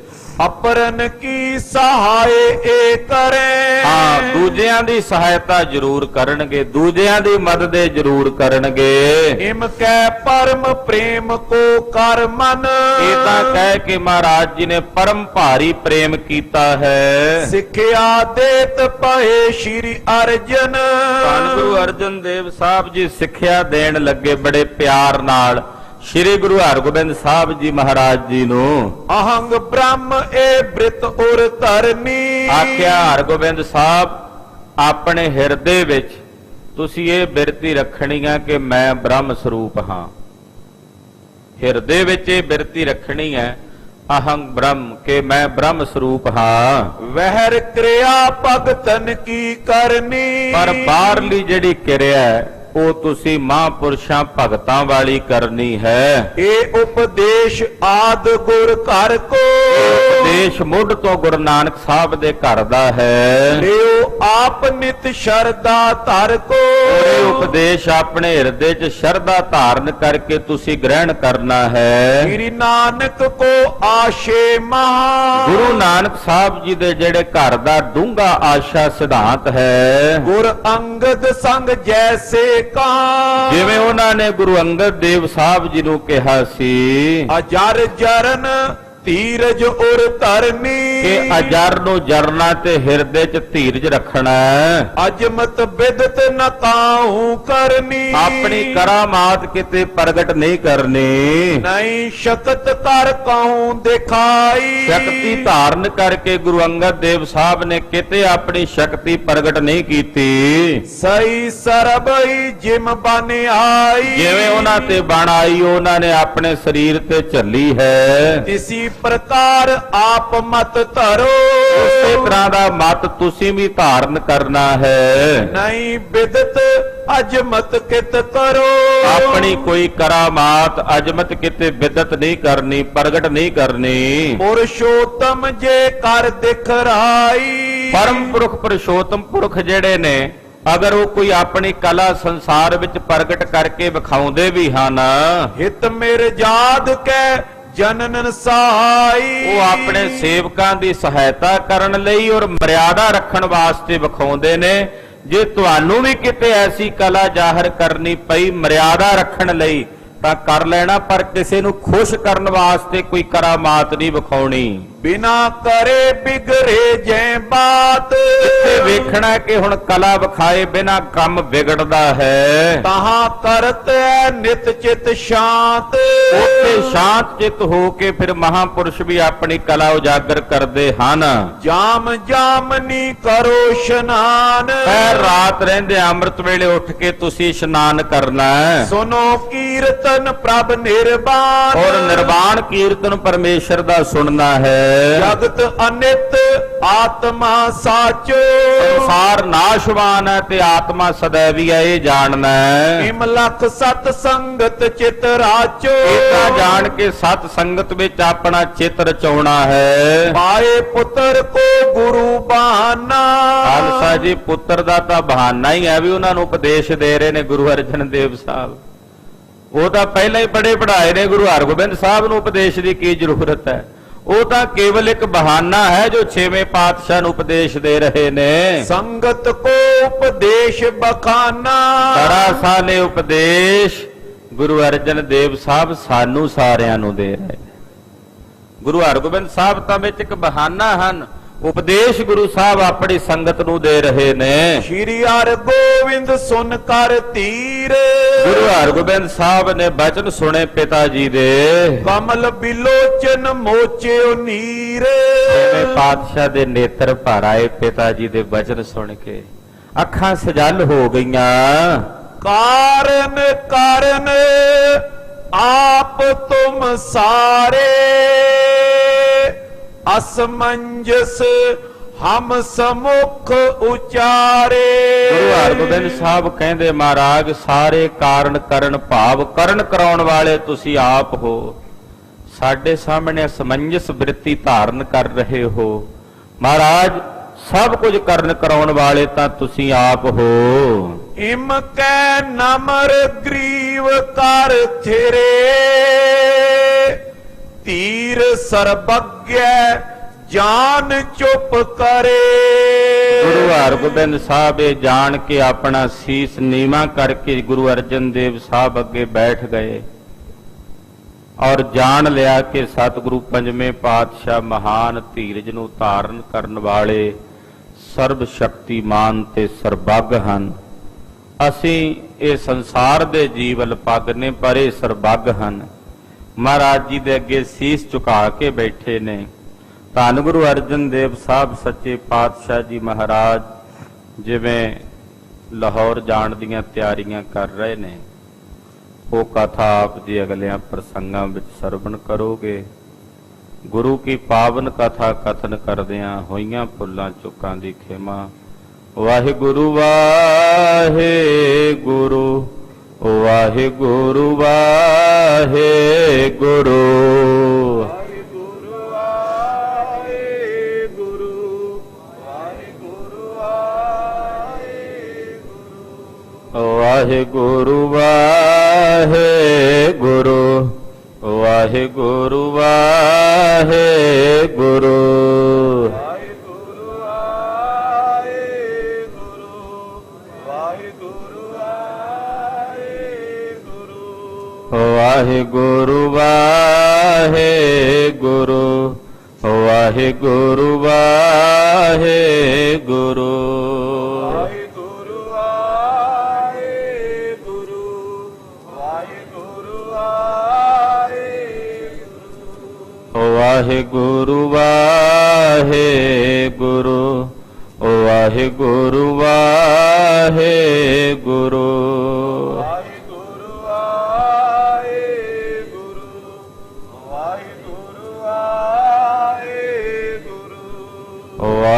ਅਪਰਨ ਕੀ ਸਹਾਏ ਏ ਕਰੇ। ਹਾਂ, ਦੂਜਿਆਂ ਦੀ ਸਹਾਇਤਾ ਜ਼ਰੂਰ ਕਰਨਗੇ, ਦੂਜਿਆਂ ਦੀ ਮਦਦ ਜ਼ਰੂਰ ਕਰਨਗੇ। ਇਮ ਕੈ ਪਰਮ ਪ੍ਰੇਮ ਕੋ ਕਰ ਮਨ। ਇਹ ਤਾਂ ਕਹਿ ਕੇ ਮਹਾਰਾਜ ਜੀ ਨੇ ਪਰਮ ਭਾਰੀ ਪ੍ਰੇਮ ਕੀਤਾ ਹੈ। ਸਿੱਖਿਆ ਦੇਤ ਪਏ ਸ਼੍ਰੀ ਅਰਜਨ। ਧੰਨ ਗੁਰੂ ਅਰਜਨ ਦੇਵ ਸਾਹਿਬ ਜੀ ਸਿੱਖਿਆ ਦੇਣ ਲੱਗੇ ਬੜੇ ਪਿਆਰ ਨਾਲ ਸ੍ਰੀ ਗੁਰੂ ਹਰਗੋਬਿੰਦ ਸਾਹਿਬ ਜੀ ਮਹਾਰਾਜ ਜੀ ਨੂੰ। ਅਹੰਗ ਬ੍ਰਹਮ ਏ ਬ੍ਰਿਤ ਉਰ ਧਰਨੀ। ਆਖਿਆ ਹਰਗੋਬਿੰਦ ਸਾਹਿਬ ਆਪਣੇ ਹਿਰਦੇ ਵਿੱਚ ਤੁਸੀਂ ਇਹ ਬਿਰਤੀ ਰੱਖਣੀ ਹੈ ਕਿ ਮੈਂ ਬ੍ਰਹਮ ਸਰੂਪ ਹਾਂ। ਹਿਰਦੇ ਵਿੱਚ ਇਹ ਬਿਰਤੀ ਰੱਖਣੀ ਹੈ ਅਹੰਗ ਬ੍ਰਹਮ ਕਿ ਮੈਂ ਬ੍ਰਹਮ ਸਰੂਪ ਹਾਂ। ਵਹਿਰ ਕਿਰਿਆ ਭਗਤਨ ਕੀ ਕਰਨੀ। ਪਰ ਬਾਹਰਲੀ ਜਿਹੜੀ ਕਿਰਿਆ ਹੈ ਉਹ ਤੁਸੀਂ ਮਹਾਂਪੁਰਸ਼ਾਂ ਭਗਤਾਂ ਵਾਲੀ ਕਰਨੀ ਹੈ। ਇਹ ਉਪਦੇਸ਼ ਆਦ ਗੁਰ ਘਰ ਕੋ। ਉਪਦੇਸ਼ ਮੁੱਢ ਤੋਂ ਗੁਰੂ ਨਾਨਕ ਸਾਹਿਬ ਦੇ ਘਰ ਦਾ ਹੈ। ਲਿਓ ਆਪ ਨਿਤ ਸ਼ਰਧਾ ਧਰ ਕੋ। ਇਹ ਉਪਦੇਸ਼ ਆਪਣੇ ਹਿਰਦੇ 'ਚ ਸ਼ਰਧਾ ਧਾਰਨ ਕਰਕੇ ਤੁਸੀਂ ਗ੍ਰਹਿਣ ਕਰਨਾ ਹੈ। ਸ੍ਰੀ ਨਾਨਕ ਕੋ ਆਸ਼ੇ ਮਹਾ। ਗੁਰੂ ਨਾਨਕ ਸਾਹਿਬ ਜੀ ਦੇ ਜਿਹੜੇ ਘਰ ਦਾ ਡੂੰਘਾ ਆਸ਼ਾ ਸਿਧਾਂਤ ਹੈ। ਗੁਰ ਅੰਗਦ ਸੰਗ ਜੈਸੇ ਕਾ। ਜਿਵੇਂ ਉਹਨਾਂ ਨੇ ਗੁਰੂ ਅੰਗਦ ਦੇਵ ਸਾਹਿਬ ਜੀ ਨੂੰ ਕਿਹਾ ਸੀ ਅਜਰ ਜਰਨ ਧੀਰਜ ਉਰ ਧਰਨੀ। ਕਿ ਅਜਰ ਨੂੰ ਜਰਨਾ ਤੇ ਹਿਰਦੇ 'ਚ ਧੀਰਜ ਰੱਖਣਾ ਹੈ। ਅਜਮਤ ਬਿਦਤ ਨ ਕਾਹੂ ਕਰਨੀ। ਆਪਣੀ ਕਰਾਮਾਤ ਕਿਤੇ ਪ੍ਰਗਟ ਨਹੀਂ ਕਰਨੀ। ਨਹੀਂ ਸ਼ਕਤ ਕਰ ਕਾਹੂ ਦਿਖਾਈ। ਸ਼ਕਤੀ ਧਾਰਨ ਕਰਕੇ ਗੁਰੂ ਅੰਗਦ ਦੇਵ ਸਾਹਿਬ ਨੇ ਕਿਤੇ ਆਪਣੀ ਸ਼ਕਤੀ ਪ੍ਰਗਟ ਨਹੀਂ ਕੀਤੀ। ਸਹੀ ਸਰਬਈ ਜਿਮ ਬਨ ਆਈ। ਜਿਵੇਂ ਉਹਨਾਂ ਤੇ ਬਣ ਆਈ ਉਹਨਾਂ ਨੇ ਆਪਣੇ ਸਰੀਰ ਤੇ ਝੱਲੀ ਹੈ। ਤਿਸੀ ਪ੍ਰਕਾਰ ਆਪ ਮਤ ਧਰੋ। ਉਸੇ ਤਰ੍ਹਾਂ ਦਾ ਮਤ ਤੁਸੀਂ ਵੀ ਧਾਰਨ ਕਰਨਾ ਹੈ। ਨਹੀਂ ਬਿਦਤ ਅਜਮਤ ਕਿਤ ਕਰੋ। ਆਪਣੀ ਕੋਈ ਕਰਾਮਾਤ ਅਜਮਤ ਕਿਤੇ ਬਿਦਤ ਨਹੀਂ ਕਰਨੀ, ਪ੍ਰਗਟ ਨਹੀਂ ਕਰਨੀ। ਪੁਰਸ਼ੋਤਮ ਜੇ ਕਰ ਦਿਖਰਾਈ। ਪਰਮ ਪੁਰਖ ਪੁਰਸ਼ੋਤਮ ਪੁਰਖ ਜਿਹੜੇ ਨੇ, ਅਗਰ ਉਹ ਕੋਈ ਆਪਣੀ ਕਲਾ ਸੰਸਾਰ ਵਿੱਚ ਪ੍ਰਗਟ ਕਰਕੇ ਵਿਖਾਉਂਦੇ ਵੀ ਹਨ, ਹਿਤ ਮੇਰ ਜਾਦ ਕੈ ਜਨਨ ਸਹਾਈ। ਉਹ ਆਪਣੇ ਸੇਵਕਾਂ ਦੀ ਸਹਾਇਤਾ ਕਰਨ ਲਈ ਔਰ ਮਰਿਆਦਾ ਰੱਖਣ ਵਾਸਤੇ ਵਿਖਾਉਂਦੇ ਨੇ। ਜੇ ਤੁਹਾਨੂੰ ਵੀ ਕਿਤੇ ਐਸੀ ਕਲਾ ਜ਼ਾਹਰ ਕਰਨੀ ਪਈ ਮਰਿਆਦਾ ਰੱਖਣ ਲਈ ਤਾਂ ਕਰ ਲੈਣਾ, ਪਰ ਕਿਸੇ ਨੂੰ ਖੁਸ਼ ਕਰਨ ਵਾਸਤੇ ਕੋਈ ਕਰਾਮਾਤ ਨਹੀਂ ਵਿਖਾਉਣੀ। ਬਿਨਾ ਕਰੇ ਬਿਗੜੇ ਜੈ ਬਾਤ। ਇੱਥੇ ਵੇਖਣਾ ਕਿ ਹੁਣ ਕਲਾ ਵਿਖਾਏ ਬਿਨਾ ਕੰਮ ਵਿਗੜਦਾ ਹੈ। ਤਹਾਂ ਕਰਤ ਹੈ ਨਿਤ ਚਿਤ ਸ਼ਾਂਤ। ਉੱਥੇ ਸ਼ਾਂਤ ਚਿਤ ਹੋ ਕੇ ਫਿਰ ਮਹਾਪੁਰਸ਼ ਵੀ ਆਪਣੀ ਕਲਾ ਉਜਾਗਰ ਕਰਦੇ ਹਨ। ਜਾਮ ਜਾਮਨੀ ਕਰੋ ਇਸ਼ਨਾਨ। ਪੈਰ ਰਾਤ ਰਹਿੰਦੇ ਅੰਮ੍ਰਿਤ ਵੇਲੇ ਉੱਠ ਕੇ ਤੁਸੀਂ ਇਸ਼ਨਾਨ ਕਰਨਾ ਹੈ। ਸੁਨੋ ਕੀਰਤਨ ਪ੍ਰਭ ਨਿਰਵਾਣ। ਔਰ ਨਿਰਵਾਣ ਕੀਰਤਨ ਪਰਮੇਸ਼ਰ ਦਾ ਸੁਣਨਾ ਹੈ। ਜਗਤ ਅਨਿਤ ਆਤਮਾ ਸਾਚੋ। ਸੰਸਾਰ ਨਾਸ਼ਵਾਨ ਹੈ ਤੇ ਆਤਮਾ ਸदैवी ਹੈ, ਇਹ ਜਾਣਨਾ ਹੈ। ਇਮ ਲਖ ਸਤ ਸੰਗਤ ਚਿਤ ਰਾਚੋ। ਇਹ ਤਾਂ ਜਾਣ ਕੇ ਸਤ ਸੰਗਤ ਵਿੱਚ ਆਪਣਾ ਚਿੱਤ ਰਚਾਉਣਾ ਹੈ। ਪਾਏ ਪੁੱਤਰ ਕੋ ਗੁਰੂ ਬਹਾਨਾ। ਖਾਲਸਾ ਜੀ ਪੁੱਤਰ ਦਾ ਤਾਂ ਬਹਾਨਾ ਹੀ ਹੈ ਵੀ ਉਹਨਾਂ ਨੂੰ ਉਪਦੇਸ਼ ਦੇ ਰਹੇ ਨੇ ਗੁਰੂ ਅਰਜਨ ਦੇਵ ਸਾਹਿਬ। ਉਹ ਤਾਂ ਪਹਿਲਾਂ ਹੀ ਪੜ੍ਹੇ ਪੜ੍ਹਾਏ ਨੇ, ਗੁਰੂ ਹਰਗੋਬਿੰਦ ਸਾਹਿਬ ਨੂੰ ਉਪਦੇਸ਼ ਦੀ ਕੀ ਜ਼ਰੂਰਤ ਹੈ। ਉਹ ਤਾਂ ਕੇਵਲ ਇੱਕ ਬਹਾਨਾ ਹੈ ਜੋ 6ਵੇਂ ਪਾਤਸ਼ਾਹ ਨੂੰ ਉਪਦੇਸ਼ ਦੇ ਰਹੇ ਨੇ। ਸੰਗਤ ਕੋ ਉਪਦੇਸ਼ ਬਖਾਨਾ। ਬੜਾ ਸਾਲੇ ਉਪਦੇਸ਼ ਗੁਰੂ ਅਰਜਨ ਦੇਵ ਸਾਹਿਬ ਸਾਨੂੰ ਸਾਰਿਆਂ ਨੂੰ ਦੇ ਰਹੇ ਨੇ। ਗੁਰੂ ਹਰਗੋਬਿੰਦ ਸਾਹਿਬ ਤਾਂ ਵਿੱਚ ਇੱਕ ਬਹਾਨਾ ਹਨ, ਉਪਦੇਸ਼ ਗੁਰੂ ਸਾਹਿਬ ਆਪਣੀ ਸੰਗਤ ਨੂੰ ਦੇ ਰਹੇ ਨੇ। ਸ਼੍ਰੀ ਹਰਗੋਬਿੰਦ ਸੁਨ ਕਰ ਧੀਰ। ਗੁਰੂ ਹਰਗੋਬਿੰਦ ਸਾਹਿਬ ਨੇ ਬਚਨ ਸੁਣੇ ਪਿਤਾ ਜੀ ਦੇ। ਕਮਲ ਬਿਲੋਚਨ ਮੋਚਿਓ ਨੀਰ। ਛੇਵੇਂ ਪਾਤਸ਼ਾਹ ਦੇ ਨੇਤਰ ਭਰ ਆਏ ਪਿਤਾ ਜੀ ਦੇ ਬਚਨ ਸੁਣ ਕੇ, ਅੱਖਾਂ ਸਜਲ ਹੋ ਗਈਆਂ। ਕਾਰਨ ਕਾਰਨ ਆਪ ਤੁਮ ਸਾਰੇ। ਅਸਮੰਜਸ ਹਮ ਸਮੁਖ ਉਚਾਰੇ। ਗੁਰੂ ਹਰਗੋਬਿੰਦ ਸਾਹਿਬ ਕਹਿੰਦੇ ਮਹਾਰਾਜ ਸਾਰੇ ਕਾਰਨ ਕਰਨ ਭਾਵ ਕਰਨ ਕਰਾਉਣ ਵਾਲੇ ਤੁਸੀਂ ਆਪ ਹੋ। ਸਾਡੇ ਸਾਹਮਣੇ ਅਸਮੰਜਸ ਬ੍ਰਿਤੀ ਧਾਰਨ ਕਰ ਰਹੇ ਹੋ। ਮਹਾਰਾਜ ਸਭ ਕੁਝ ਕਰਨ ਕਰਾਉਣ ਵਾਲੇ ਤਾਂ ਤੁਸੀਂ ਆਪ ਹੋ। ਇਮ ਕੈ ਨਮਰ ਗਰੀਵ ਕਰ ਥਿਰੇ। ਧੀਰ ਸਰਬੱਗੈ ਜਾਨ ਚੁੱਪ ਕਰੇ। ਗੁਰੂ ਹਰਗੋਬਿੰਦ ਸਾਹਿਬ ਇਹ ਜਾਣ ਕੇ ਆਪਣਾ ਸੀਸ ਨੀਵਾਂ ਕਰਕੇ ਗੁਰੂ ਅਰਜਨ ਦੇਵ ਸਾਹਿਬ ਅੱਗੇ ਬੈਠ ਗਏ ਔਰ ਜਾਣ ਲਿਆ ਕਿ ਸਤਿਗੁਰੂ ਪੰਜਵੇਂ ਪਾਤਸ਼ਾਹ ਮਹਾਨ ਧੀਰਜ ਨੂੰ ਧਾਰਨ ਕਰਨ ਵਾਲੇ ਸਰਬ ਸ਼ਕਤੀਮਾਨ ਤੇ ਸਰਬੱਗ ਹਨ। ਅਸੀਂ ਇਹ ਸੰਸਾਰ ਦੇ ਜੀਵ ਪੱਗ ਨੇ, ਪਰ ਇਹ ਸਰਬੱਗ ਹਨ। ਮਹਾਰਾਜ ਜੀ ਦੇ ਅੱਗੇ ਸੀਸ ਝੁਕਾ ਕੇ ਬੈਠੇ ਨੇ। ਧੰਨ ਗੁਰੂ ਅਰਜਨ ਦੇਵ ਸਾਹਿਬ ਸੱਚੇ ਪਾਤਸ਼ਾਹ ਜੀ ਮਹਾਰਾਜ ਜਿਵੇਂ ਲਾਹੌਰ ਜਾਣ ਦੀਆਂ ਤਿਆਰੀਆਂ ਕਰ ਰਹੇ ਨੇ, ਉਹ ਕਥਾ ਆਪ ਜੀ ਅਗਲਿਆਂ ਪ੍ਰਸੰਗਾਂ ਵਿੱਚ ਸਰਵਣ ਕਰੋਗੇ। ਗੁਰੂ ਕੀ ਪਾਵਨ ਕਥਾ ਕਥਨ ਕਰਦਿਆਂ ਹੋਈਆਂ ਭੁੱਲਾਂ ਚੁੱਕਾਂ ਦੀ ਖਿਮਾ। ਵਾਹਿਗੁਰੂ ਵਾਹਿਗੁਰੂ ਵਾਹਿਗੁਰੂ ਵਾਹਿਗੁਰੂ। ਵਾਹਿਗੁਰੂ ਵਾਹਿਗੁਰੂ ਵਾਹਿਗੁਰੂ ਵਾਹਿਗੁਰੂ। ਵਾਹਿਗੁਰੂ ਵਾਹਿਗੁਰੂ ਵਾਹਿਗੁਰੂ ਵਾਹਿਗੁਰੂ। ਵਾਹਿਗੁਰੂ ਵਾਹਿਗੁਰੂ ਵਾਹਿਗੁਰੂ ਵਾਹਿਗੁਰੂ। ਵਾਹਿਗੁਰੂ ਵਾਹਿਗੁਰੂ ਵਾਹਿਗੁਰੂ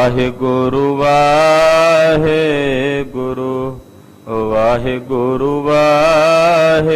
ਵਾਹਿਗੁਰੂ ਵਾਹਿਗੁਰੂ ਵਾਹਿਗੁਰੂ ਵਾਹਿਗੁਰੂ